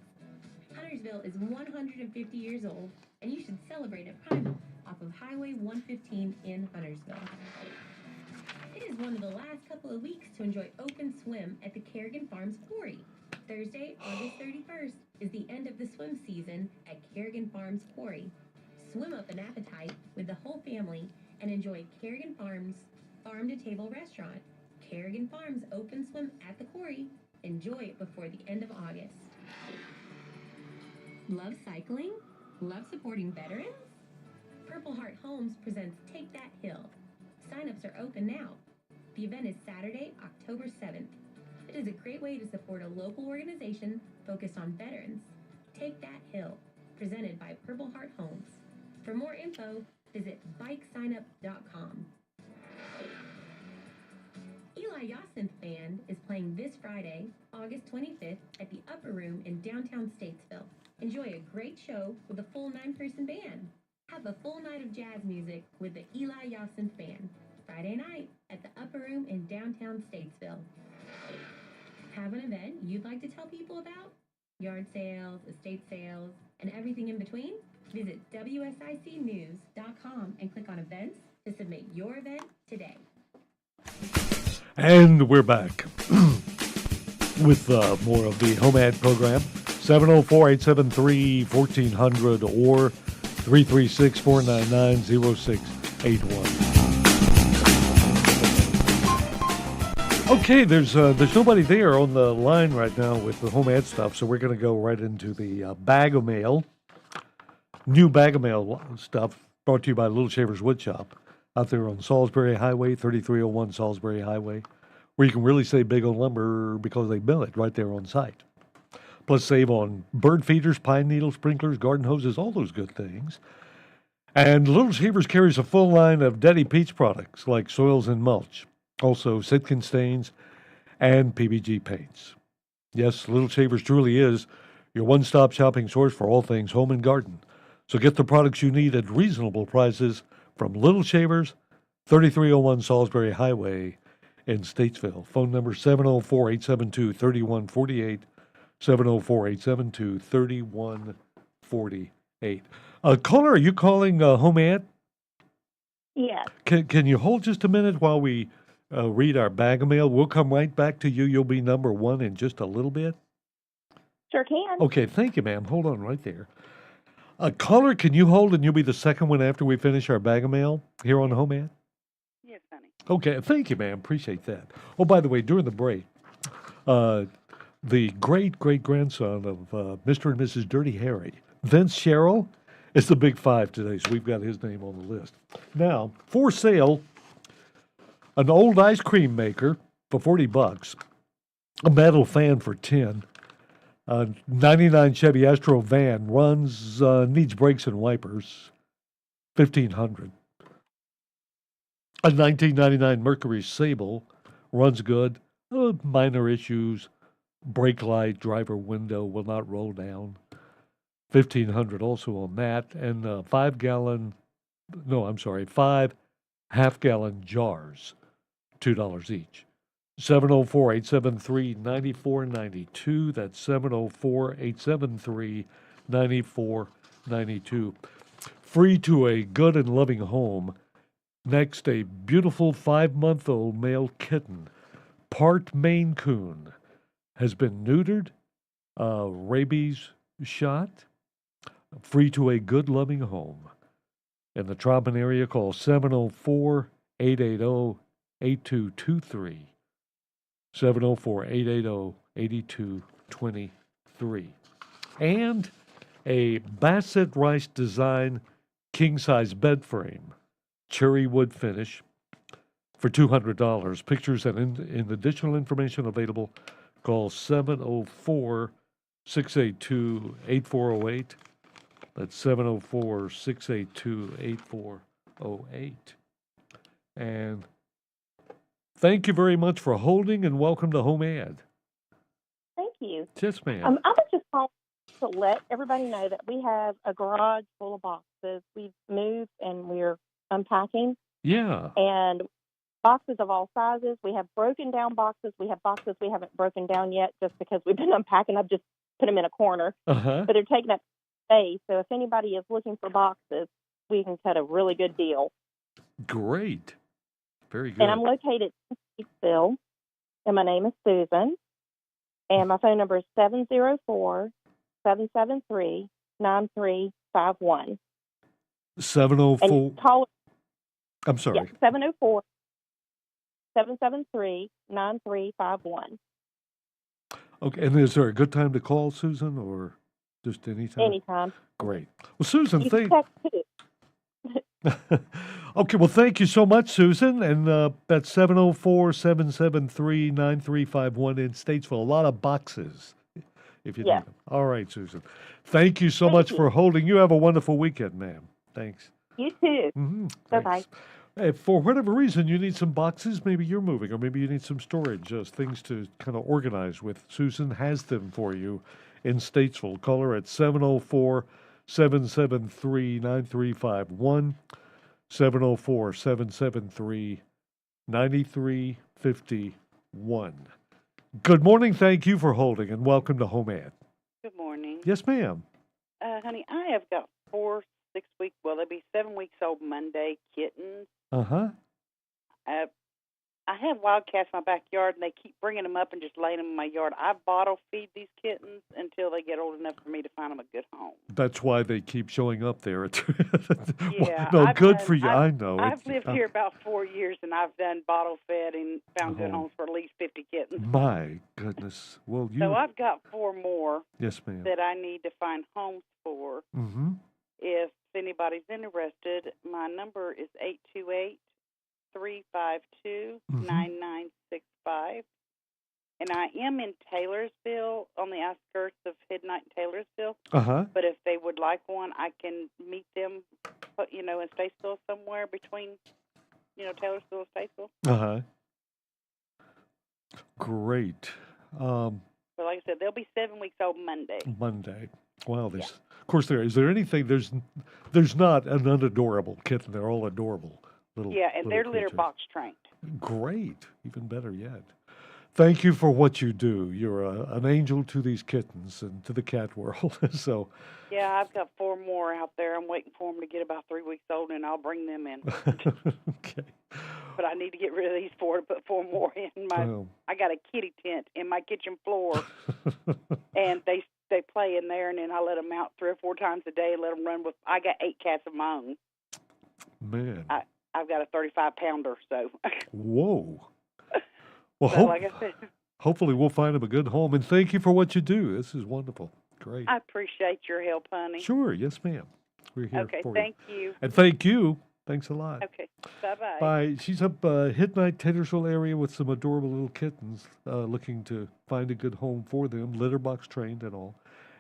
Huntersville is 150 years old, and you should celebrate at Primal off of Highway 115 in Huntersville. It is one of the last couple of weeks to enjoy open swim at the Kerrigan Farms Quarry. Thursday, August 31st, is the end of the swim season at Kerrigan Farms Quarry. Swim up an appetite with the whole family and enjoy Kerrigan Farms Farm-to-Table Restaurant. Kerrigan Farms open swim at the quarry. Enjoy it before the end of August. Love cycling? Love supporting veterans? Purple Heart Homes presents Take That Hill. Sign-ups are open now. The event is Saturday, October 7th. It is a great way to support a local organization focused on veterans. Take That Hill, presented by Purple Heart Homes. For more info, visit bikesignup.com. Eli Eli Yasinth Band is playing this Friday, August 25th at the Upper Room in downtown Statesville. Enjoy a great show with a full 9-person band. Have a full night of jazz music with the Eli Yasinth Band, Friday night at the Upper Room in downtown Statesville. Have an event you'd like to tell people about? Yard sales, estate sales, and everything in between? Visit WSICnews.com and click on events to submit your event today. And we're back with more of the Home Ad program. 704-873-1400 or 336-499-0681. Okay, there's nobody there on the line right now with the Home Ad stuff, so we're going to go right into the bag of mail. New bag of mail stuff brought to you by Little Shavers Wood Shop out there on Salisbury Highway, 3301 Salisbury Highway, where you can really save big on lumber because they mill it right there on site. Plus save on bird feeders, pine needles, sprinklers, garden hoses, all those good things. And Little Shavers carries a full line of Daddy Peach products like soils and mulch, also Sitkin stains and PBG paints. Yes, Little Shavers truly is your one-stop shopping source for all things home and garden. So get the products you need at reasonable prices from Little Shavers, 3301 Salisbury Highway in Statesville. Phone number 704-872-3148, 704-872-3148. Caller, are you calling Home Ad? Yes. Can you hold just a minute while we read our bag of mail? We'll come right back to you. You'll be number one in just a little bit. Sure can. Okay, thank you, ma'am. Hold on right there. Caller, can you hold and you'll be the second one after we finish our bag of mail here on the Home Ad? Yes, honey. Okay, thank you, ma'am. Appreciate that. Oh, by the way, during the break, the great-great-grandson of Mr. and Mrs. Dirty Harry, Vince Sherrill, is the big five today, so we've got his name on the list. Now, for sale, an old ice cream maker for $40, a metal fan for $10, a 99 Chevy Astro van runs, needs brakes and wipers, $1,500. A 1999 Mercury Sable runs good, minor issues, brake light, driver window will not roll down, $1,500 also on that, and 5 half-gallon jars, $2 each. 704-873-9492. That's 704-873-9492. Free to a good and loving home. Next, a beautiful 5-month-old male kitten, part Maine Coon, has been neutered, rabies shot. Free to a good, loving home. In the Troutman area, call 704-880-8223. 704-880-8223. And a Bassett Rice Design king-size bed frame, cherry wood finish, for $200. Pictures and additional information available. Call 704-682-8408. That's 704-682-8408. And thank you very much for holding, and welcome to Home Ad. Thank you. Yes, ma'am. I was just calling to let everybody know that we have a garage full of boxes. We've moved and we're unpacking. Yeah. And boxes of all sizes. We have broken down boxes. We have boxes we haven't broken down yet just because we've been unpacking. I've just put them in a corner. Uh-huh. But they're taking up space. So if anybody is looking for boxes, we can cut a really good deal. Great. Very good. And I'm located in Statesville, and my name is Susan, and my phone number is 704-773-9351. 704. And call. I'm sorry. Yeah, 704-773-9351. Okay, and is there a good time to call, Susan, or just any time? Anytime. Great. Well, Susan, You can text too. Okay, well, thank you so much, Susan. And that's 704-773-9351 in Statesville. A lot of boxes, if you need them. All right, Susan. Thank you so much for holding. You have a wonderful weekend, ma'am. Thanks. You too. Mm-hmm. Bye-bye. If for whatever reason you need some boxes, maybe you're moving, or maybe you need some storage, things to kind of organize with, Susan has them for you in Statesville. Call her at 704-773-9351, 704-773-9351. Good morning. Thank you for holding, and welcome to Home Ad. Good morning. Yes, ma'am. Honey, I have got 4 6-week, well, they'll be 7 weeks old Monday kittens. Uh-huh. I have wildcats in my backyard, and they keep bringing them up and just laying them in my yard. I bottle feed these kittens until they get old enough for me to find them a good home. That's why they keep showing up there. Yeah. No, good for you. I know. I've lived here about 4 years, and I've done bottle fed and found good homes for at least 50 kittens. My goodness. Well, you. So I've got 4 more. Yes, ma'am. That I need to find homes for. Mm-hmm. If anybody's interested, my number is 828-352-9965. And I am in Taylorsville, on the outskirts of Midnight and Taylorsville. Uh-huh. But if they would like one, I can meet them, in Statesville somewhere between, Taylorsville and Statesville. Uh-huh. Great. But like I said, they'll be 7 weeks old Monday. Wow, of course is there anything, there's not an unadorable kitten. They're all adorable. And little they're litter creatures. box trained. Great. Even better yet. Thank you for what you do. You're an angel to these kittens and to the cat world. So. Yeah, I've got 4 more out there. I'm waiting for them to get about 3 weeks old, and I'll bring them in. Okay. But I need to get rid of these 4 to put 4 more in my. Well. I got a kitty tent in my kitchen floor, and they play in there, and then I let them out 3 or 4 times a day and let them run with. I got 8 cats of my own. Man. I've got a 35-pounder, so. Whoa. Well, so like I said, hopefully we'll find them a good home, and thank you for what you do. This is wonderful. Great. I appreciate your help, honey. Sure. Yes, ma'am. We're here okay, for thank you. And thank you. Thanks a lot. Okay, bye-bye. Bye. She's up Midnight Taylorsville area with some adorable little kittens, looking to find a good home for them, litter box trained and all.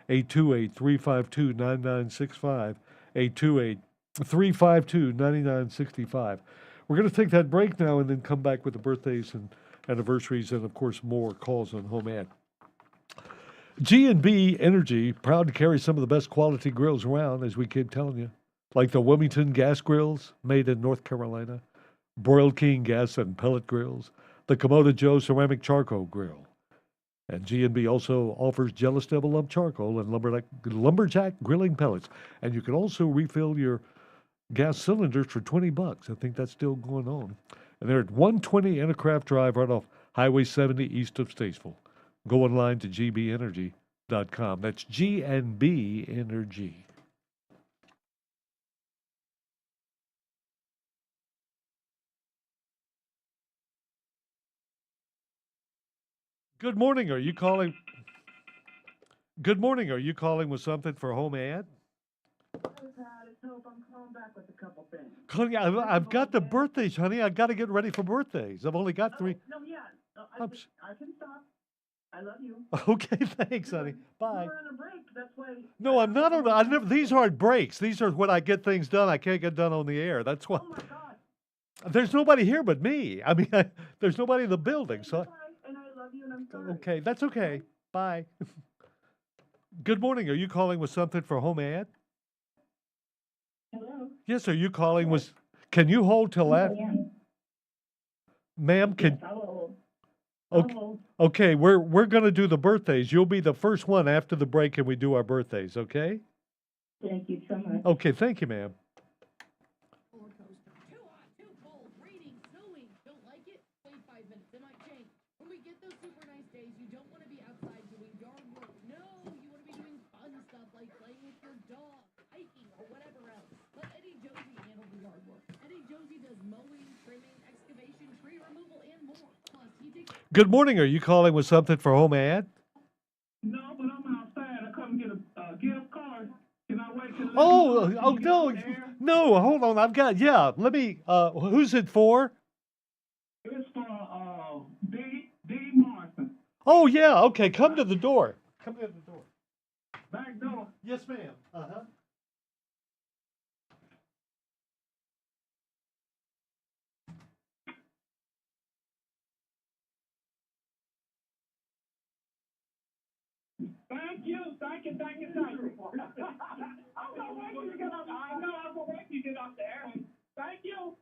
828-352-9965, 828-352-9965. We're going to take that break now and then come back with the birthdays and anniversaries and, of course, more calls on Home Ad. G&B Energy, proud to carry some of the best quality grills around, as we keep telling you, like the Wilmington gas grills made in North Carolina, Broiled King gas and pellet grills, the Komodo Joe ceramic charcoal grill. And G&B also offers Jealous Devil lump charcoal and lumberjack grilling pellets. And you can also refill your gas cylinders for $20. I think that's still going on. And they're at 120 Intercraft Drive right off Highway 70 east of Statesville. Go online to gbenergy.com. That's G&B Energy. Good morning. Are you calling? Good morning. Are you calling with something for Home Ad? Honey, I've got the birthdays, honey. I've got to get ready for birthdays. I've only got 3. I can stop. I love you. Okay, thanks, honey. Bye. You're on a break. That's why. No, I'm not on. These aren't breaks. These are when I get things done. I can't get done on the air. That's why. Oh my God. There's nobody here but me. I mean, there's nobody in the building. So. And I love you, and I'm sorry. Okay, that's okay. Bye. Good morning. Are you calling with something for Home Ad? Hello. Yes, are you calling with? Can you hold till that? Ma'am, can. Yes, hello. Okay, we're going to do the birthdays. You'll be the first one after the break, and we do our birthdays. Okay. Thank you so much. Okay, thank you, ma'am. Good morning. Are you calling with something for Home Ad? No, but I'm outside. I come get a gift card. Can I wait till? Oh no! Hold on. Let me. Who's it for? It's for D. Morrison. Oh yeah. Okay. Come to the door. Come to the door. Back door. Yes, ma'am. Uh-huh. you. Thank you. I know what you get up. I know I'm gonna wait till you get up there. Thank you.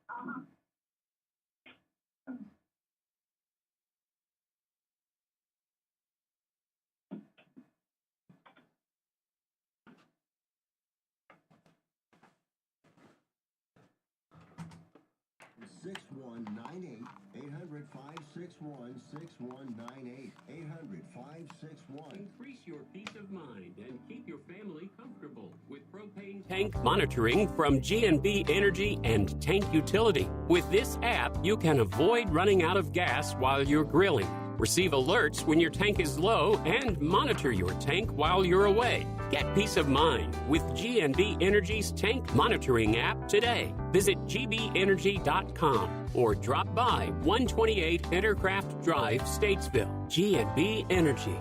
Increase your peace of mind and keep your family comfortable with propane tank monitoring from G&B Energy and Tank Utility. With this app, you can avoid running out of gas while you're grilling, receive alerts when your tank is low, and monitor your tank while you're away. Get peace of mind with G&B Energy's tank monitoring app today. Visit gbenergy.com or drop by 128 Intercraft Drive, Statesville. G&B Energy.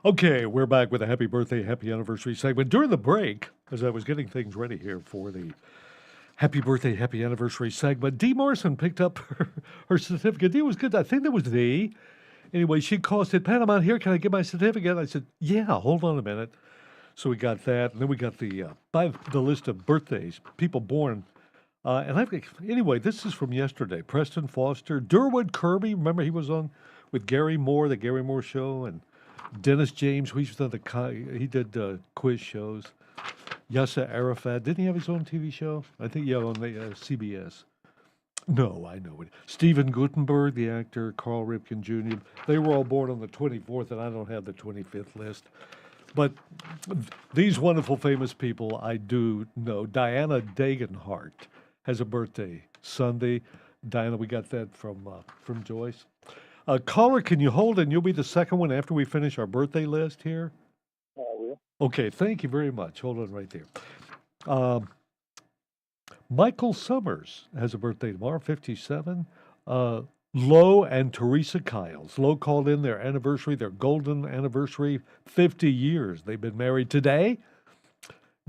Okay, we're back with a happy birthday, happy anniversary segment. During the break, as I was getting things ready here for the happy birthday, happy anniversary segment, Dee Morrison picked up her certificate. Dee was good. I think that was Dee. Anyway, she called, said, Pat, I'm out here. Can I get my certificate? I said, yeah, hold on a minute. So we got that, and then we got the list of birthdays, people born. Anyway, this is from yesterday. Preston Foster, Durwood Kirby. Remember, he was on with Gary Moore, the Gary Moore Show, and Dennis James. He did quiz shows. Yasser Arafat. Didn't he have his own TV show? I think, yeah, on the CBS. No, I know it. Stephen Gutenberg, the actor, Carl Ripken Jr. They were all born on the 24th, and I don't have the 25th list. But these wonderful, famous people I do know. Diana Dagenhart has a birthday Sunday. Diana, we got that from Joyce. Caller, can you hold, and you'll be the second one after we finish our birthday list here? I will. Okay, thank you very much. Hold on right there. Michael Summers has a birthday tomorrow, 57. Lo and Teresa Kiles. Lo called in their anniversary, their golden anniversary, 50 years. They've been married today.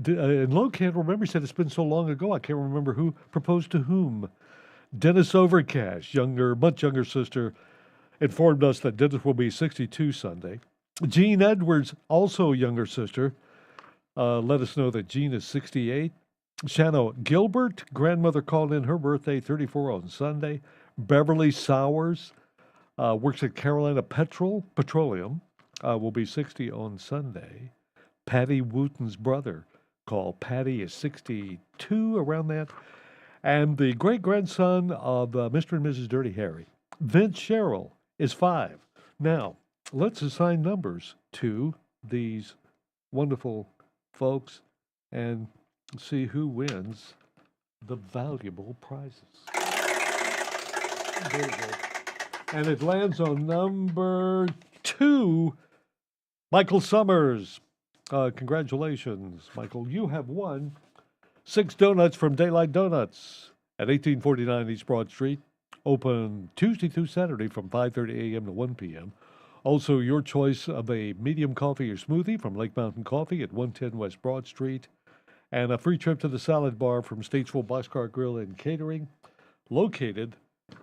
And Lo can't remember. He said it's been so long ago, I can't remember who proposed to whom. Dennis Overcash, much younger sister, informed us that Dennis will be 62 Sunday. Jean Edwards, also younger sister, let us know that Jean is 68. Shanna Gilbert, grandmother, called in her birthday, 34 on Sunday. Beverly Sowers, works at Carolina Petroleum, will be 60 on Sunday. Patty Wooten's brother, called Patty, is 62, around that. And the great-grandson of Mr. and Mrs. Dirty Harry, Vince Sherrill, is 5. Now, let's assign numbers to these wonderful folks and see who wins the valuable prizes. There you go. And it lands on number 2, Michael Summers. Congratulations, Michael. You have won 6 donuts from Daylight Donuts at 1849 East Broad Street. Open Tuesday through Saturday from 5:30 a.m. to 1 p.m. Also, your choice of a medium coffee or smoothie from Lake Mountain Coffee at 110 West Broad Street. And a free trip to the salad bar from Statesville Boxcar Grill and Catering, located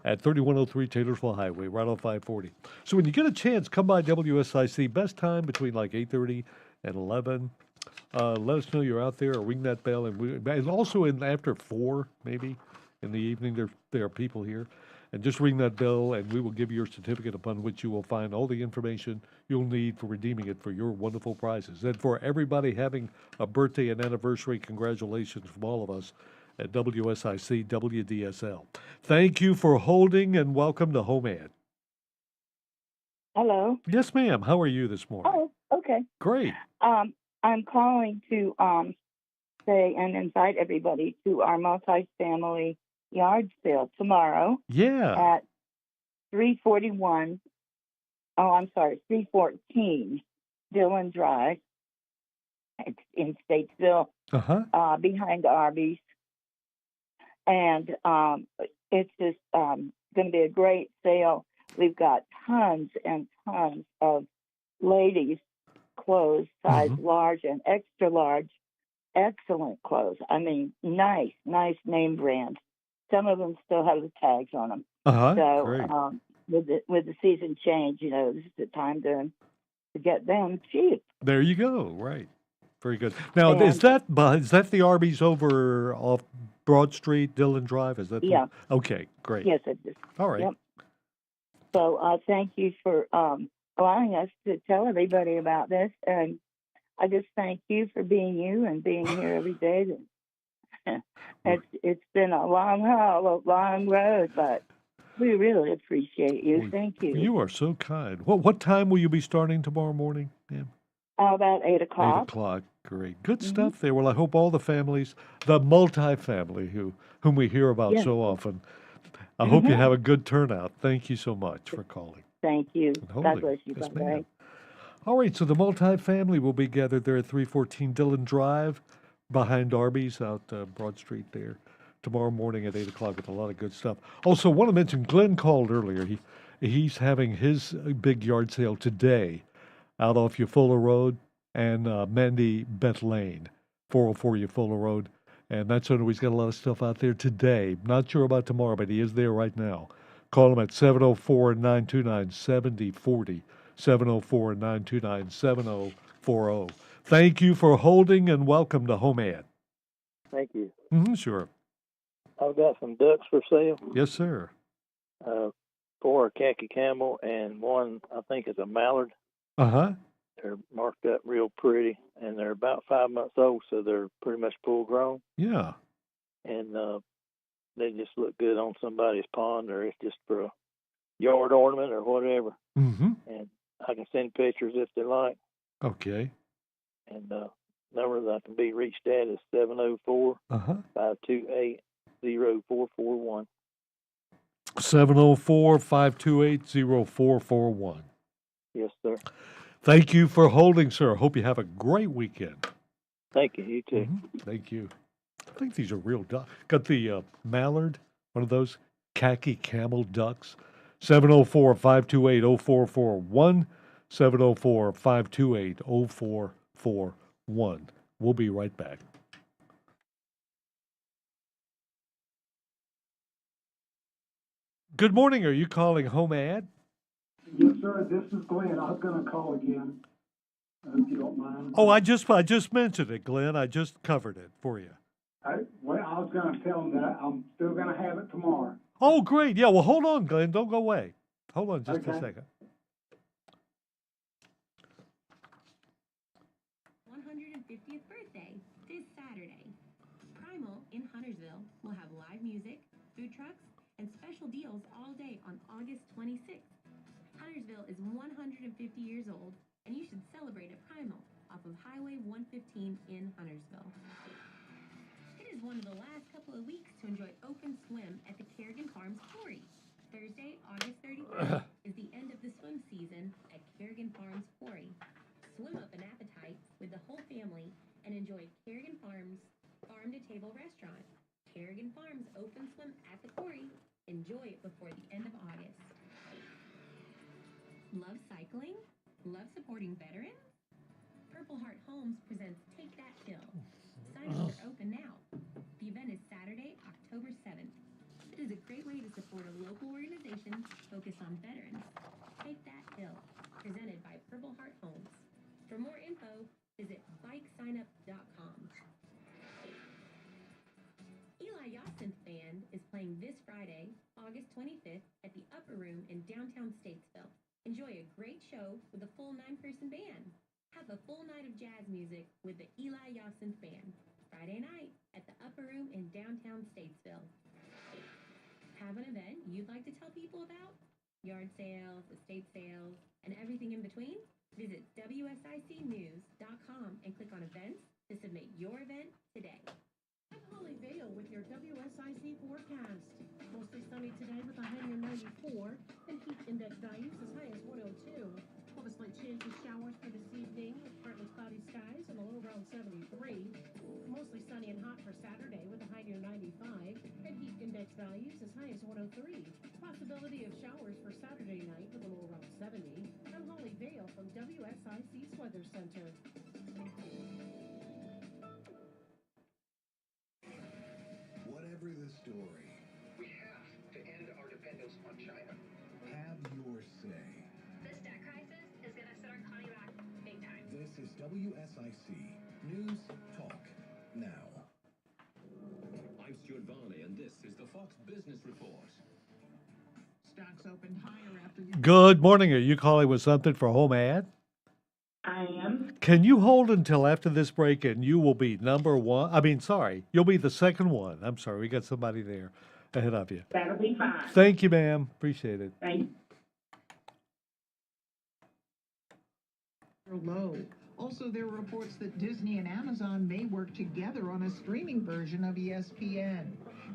at 3103 Taylorsville Highway, right on 540. So when you get a chance, come by WSIC. Best time between like 8:30 and 11. Let us know you're out there, or ring that bell. And also after 4, maybe, in the evening, there are people here. And just ring that bell, and we will give you your certificate, upon which you will find all the information you'll need for redeeming it for your wonderful prizes. And for everybody having a birthday and anniversary, congratulations from all of us at WSIC WDSL. Thank you for holding, and welcome to Home Ad. Hello. Yes, ma'am. How are you this morning? Oh, okay. Great. I'm calling to say and invite everybody to our multi-family yard sale tomorrow. Yeah. At 314 Dillon Drive. It's in Statesville, behind Arby's. And it's just going to be a great sale. We've got tons and tons of ladies' clothes, size large and extra large. Excellent clothes. I mean, nice name brands. Some of them still have the tags on them. Great. With the season change, this is the time to to get them cheap. There you go. Right. Very good. Now, And, is that the Arby's over off Broad Street, Dillon Drive? Is that? Yeah. Okay, great. Yes, it is. All right. Yep. So thank you for allowing us to tell everybody about this, and I just thank you for being you and being here every day. It's been a long haul, a long road, but we really appreciate you. Thank you. You are so kind. What time will you be starting tomorrow morning, ma'am? About 8 o'clock. 8 o'clock. Great. Good stuff there. Well, I hope all the families, the multi-family whom we hear about so often, I hope you have a good turnout. Thank you so much for calling. Thank you. God bless you. Yes, Bye-bye. ma'am. All right, so the multi-family will be gathered there at 314 Dillon Drive behind Arby's out Broad Street there tomorrow morning at 8 o'clock with a lot of good stuff. Also, want to mention Glenn called earlier. He's having his big yard sale today out off Eufaula Road and Mandy Beth Lane, 404 Eufaula Road. And that's when he's got a lot of stuff out there today. Not sure about tomorrow, but he is there right now. Call him at 704-929-7040. 704-929-7040. Thank you for holding and welcome to Home Ed. Thank you. Sure. I've got some ducks for sale. Yes, sir. 4 are khaki camel and 1 I think is a mallard. Uh-huh. They're marked up real pretty, and they're about 5 months old, so they're pretty much full grown. Yeah. And they just look good on somebody's pond, or it's just for a yard ornament or whatever. Mm-hmm. And I can send pictures if they like. Okay. And number that I can be reached at is 704-528-0441. 704-528-0441. Yes, sir. Thank you for holding, sir. Hope you have a great weekend. Thank you. You too. Thank you. I think these are real ducks. Got the mallard, one of those khaki camel ducks. 704-528-0441. 704-528-0441. We'll be right back. Good morning. Are you calling Home Ad? Yes, sir. This is Glenn. I was going to call again. I hope you don't mind. Oh, I just mentioned it, Glenn. I just covered it for you. I was going to tell them that I'm still going to have it tomorrow. Oh, great. Yeah, well, hold on, Glenn. Don't go away. Hold on just a second. 150th birthday this Saturday. Primal in Huntersville will have live music, food trucks, and special deals all day on August 26th. Huntersville is 150 years old, and you should celebrate at Primal off of Highway 115 in Huntersville. It is one of the last couple of weeks to enjoy open swim at the Kerrigan Farms Quarry. Thursday, August 31st is the end of the swim season at Kerrigan Farms Quarry. Swim up an appetite with the whole family and enjoy Kerrigan Farms farm-to-table restaurant. Kerrigan Farms open swim at the quarry. Enjoy it before the end of August. Love cycling? Love supporting veterans? Purple Heart Homes presents Take That Hill. Sign-ups are open now. The event is Saturday, October 7th. It is a great way to support a local organization focused on veterans. Take That Hill, presented by Purple Heart Homes. For more info, visit bikesignup.com. Eli Yachtin's Band is playing this Friday, August 25th, at the Upper Room in downtown Statesville. Enjoy a great show with a full 9-person band. Have a full night of jazz music with the Eli Yachtin's Band. Friday night at the Upper Room in downtown Statesville. Have an event you'd like to tell people about? Yard sales, estate sales, and everything in between? Visit WSICnews.com and click on events to submit your event today. I'm Holly Vale with your WSIC forecast. Mostly sunny today with a high near 94 and heat index values as high as 102. We'll have a slight chance of showers for this evening with partly cloudy skies and a low around 73. Mostly sunny and hot for Saturday with a high near 95 and heat index values as high as 103. Possibility of showers for Saturday night with a low around 70. I'm Holly Vale from WSIC's Weather Center. Whatever the story, we have to end our dependence on China. Have your say. This debt crisis is going to set our economy back WSIC News Talk Now. I'm Stuart Varney, and this is the Fox Business Report. Stocks opened higher after. Good morning. Are you calling with something for home ad? I am. Can you hold until after this break and you will be number one? You'll be the second one. I'm sorry, we got somebody there ahead of you. That'll be fine. Thank you, ma'am. Appreciate it. Thank you. Low. Also, there are reports that Disney and Amazon may work together on a streaming version of ESPN.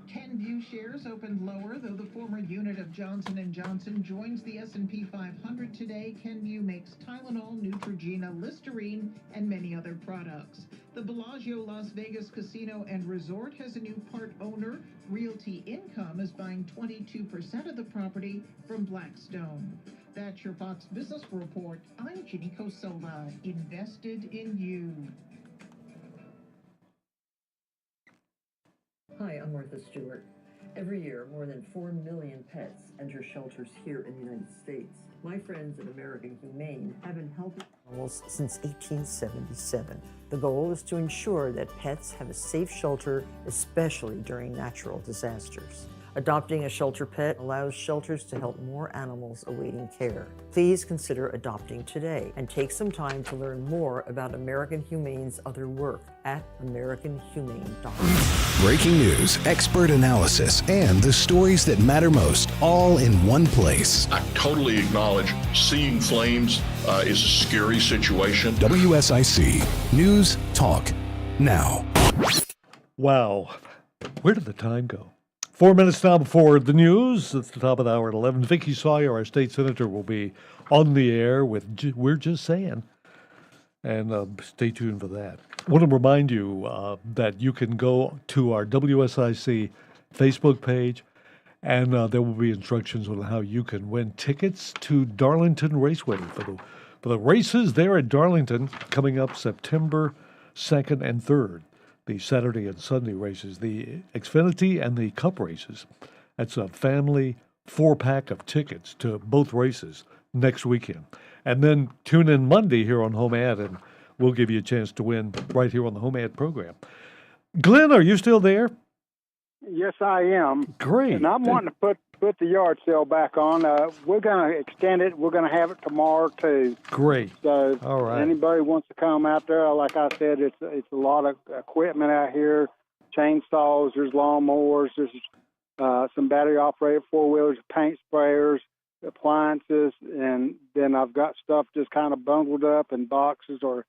Kenvue shares opened lower, though the former unit of Johnson & Johnson joins the S&P 500 today. Kenvue makes Tylenol, Neutrogena, Listerine, and many other products. The Bellagio Las Vegas Casino and Resort has a new part owner. Realty Income is buying 22% of the property from Blackstone. That's your Fox Business Report. I'm Ginny Cosola, invested in you. Hi, I'm Martha Stewart. Every year, more than 4 million pets enter shelters here in the United States. My friends at American Humane have been helping animals since 1877. The goal is to ensure that pets have a safe shelter, especially during natural disasters. Adopting a shelter pet allows shelters to help more animals awaiting care. Please consider adopting today and take some time to learn more about American Humane's other work at AmericanHumane.com. Breaking news, expert analysis, and the stories that matter most, all in one place. I totally acknowledge seeing flames is a scary situation. WSIC News Talk Now. Wow. Where did the time go? 4 minutes now before the news. It's the top of the hour at 11. Vickie Sawyer, our state senator, will be on the air with We're Just Saying. And stay tuned for that. I want to remind you that you can go to our WSIC Facebook page, and there will be instructions on how you can win tickets to Darlington Raceway for the races there at Darlington coming up September 2nd and 3rd. The Saturday and Sunday races, the Xfinity and the Cup races. That's a family 4-pack of tickets to both races next weekend. And then tune in Monday here on Home Ad, and we'll give you a chance to win right here on the Home Ad program. Glenn, are you still there? Yes, I am. Great. And I'm wanting to put the yard sale back on. We're going to extend it. We're going to have it tomorrow, too. Great. So all right. Anybody wants to come out there, like I said, it's a lot of equipment out here, chainsaws, there's lawnmowers, there's some battery-operated four-wheelers, paint sprayers, appliances, and then I've got stuff just kind of bundled up in boxes or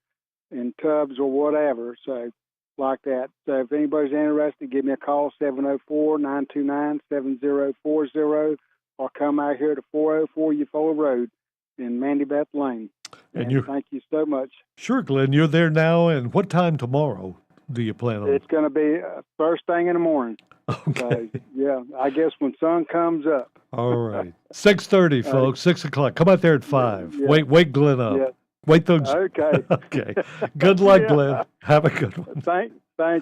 in tubs or whatever. So like that. So if anybody's interested, give me a call, 704-929-7040, or come out here to 404 Eufaula Road in Mandy Beth Lane. And thank you so much. Sure, Glenn. You're there now, and what time tomorrow do you plan on? It's going to be first thing in the morning. Okay. So, yeah, I guess when sun comes up. All right. 6:30, folks, 6 o'clock. Come out there at 5. Yeah. Wake Glenn up. Yeah. Wait those. Okay. Okay. Good luck, Yeah. Glenn. Have a good one. Thank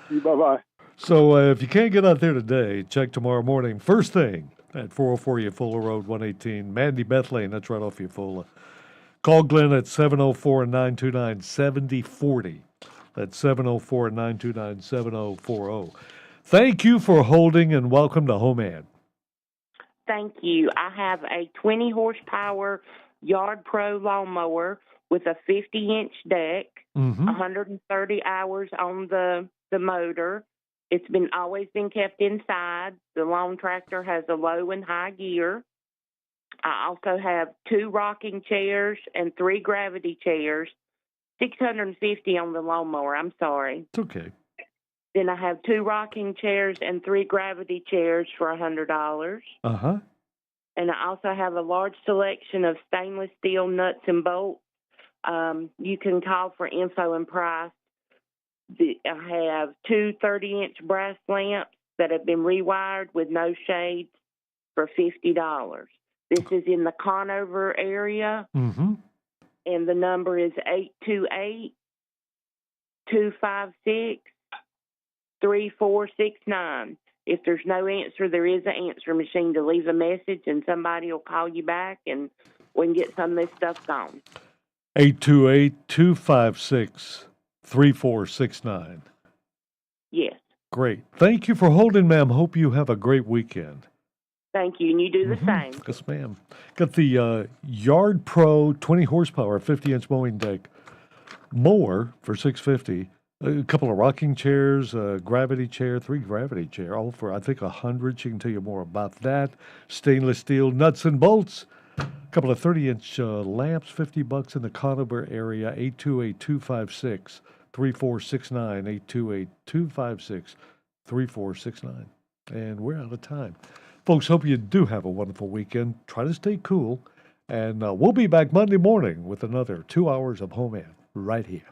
you. Bye-bye. So if you can't get out there today, check tomorrow morning. First thing at 404 Eufaula Road, 118, Mandy Beth Lane. That's right off Eufaula. Call Glenn at 704-929-7040. That's 704-929-7040. Thank you for holding, and welcome to Home Ad. Thank you. I have a 20 horsepower Yard Pro lawnmower with a 50-inch deck, 130 hours on the motor. It's always been kept inside. The lawn tractor has a low and high gear. I also have 2 rocking chairs and 3 gravity chairs. $650 on the lawnmower. I'm sorry. It's okay. Then I have 2 rocking chairs and 3 gravity chairs for $100. Uh-huh. And I also have a large selection of stainless steel nuts and bolts. You can call for info and price. I have 2 30-inch brass lamps that have been rewired with no shades for $50. This is in the Conover area, and the number is 828-256-3469. If there's no answer, there is an answer machine to leave a message, and somebody will call you back, and we can get some of this stuff gone. 828-256-3469. Yes. Great. Thank you for holding, ma'am. Hope you have a great weekend. Thank you, and you do the same. Yes, ma'am. Got the Yard Pro 20 horsepower 50-inch mowing deck mower for $650. A couple of rocking chairs, a gravity chair, 3 gravity chair, all for I think $100. She can tell you more about that. Stainless steel nuts and bolts. A couple of 30-inch lamps, $50 in the Conover area. 828-256-3469. 828-256-3469. And we're out of time. Folks, hope you do have a wonderful weekend. Try to stay cool. And we'll be back Monday morning with another 2 hours of Home Ed right here.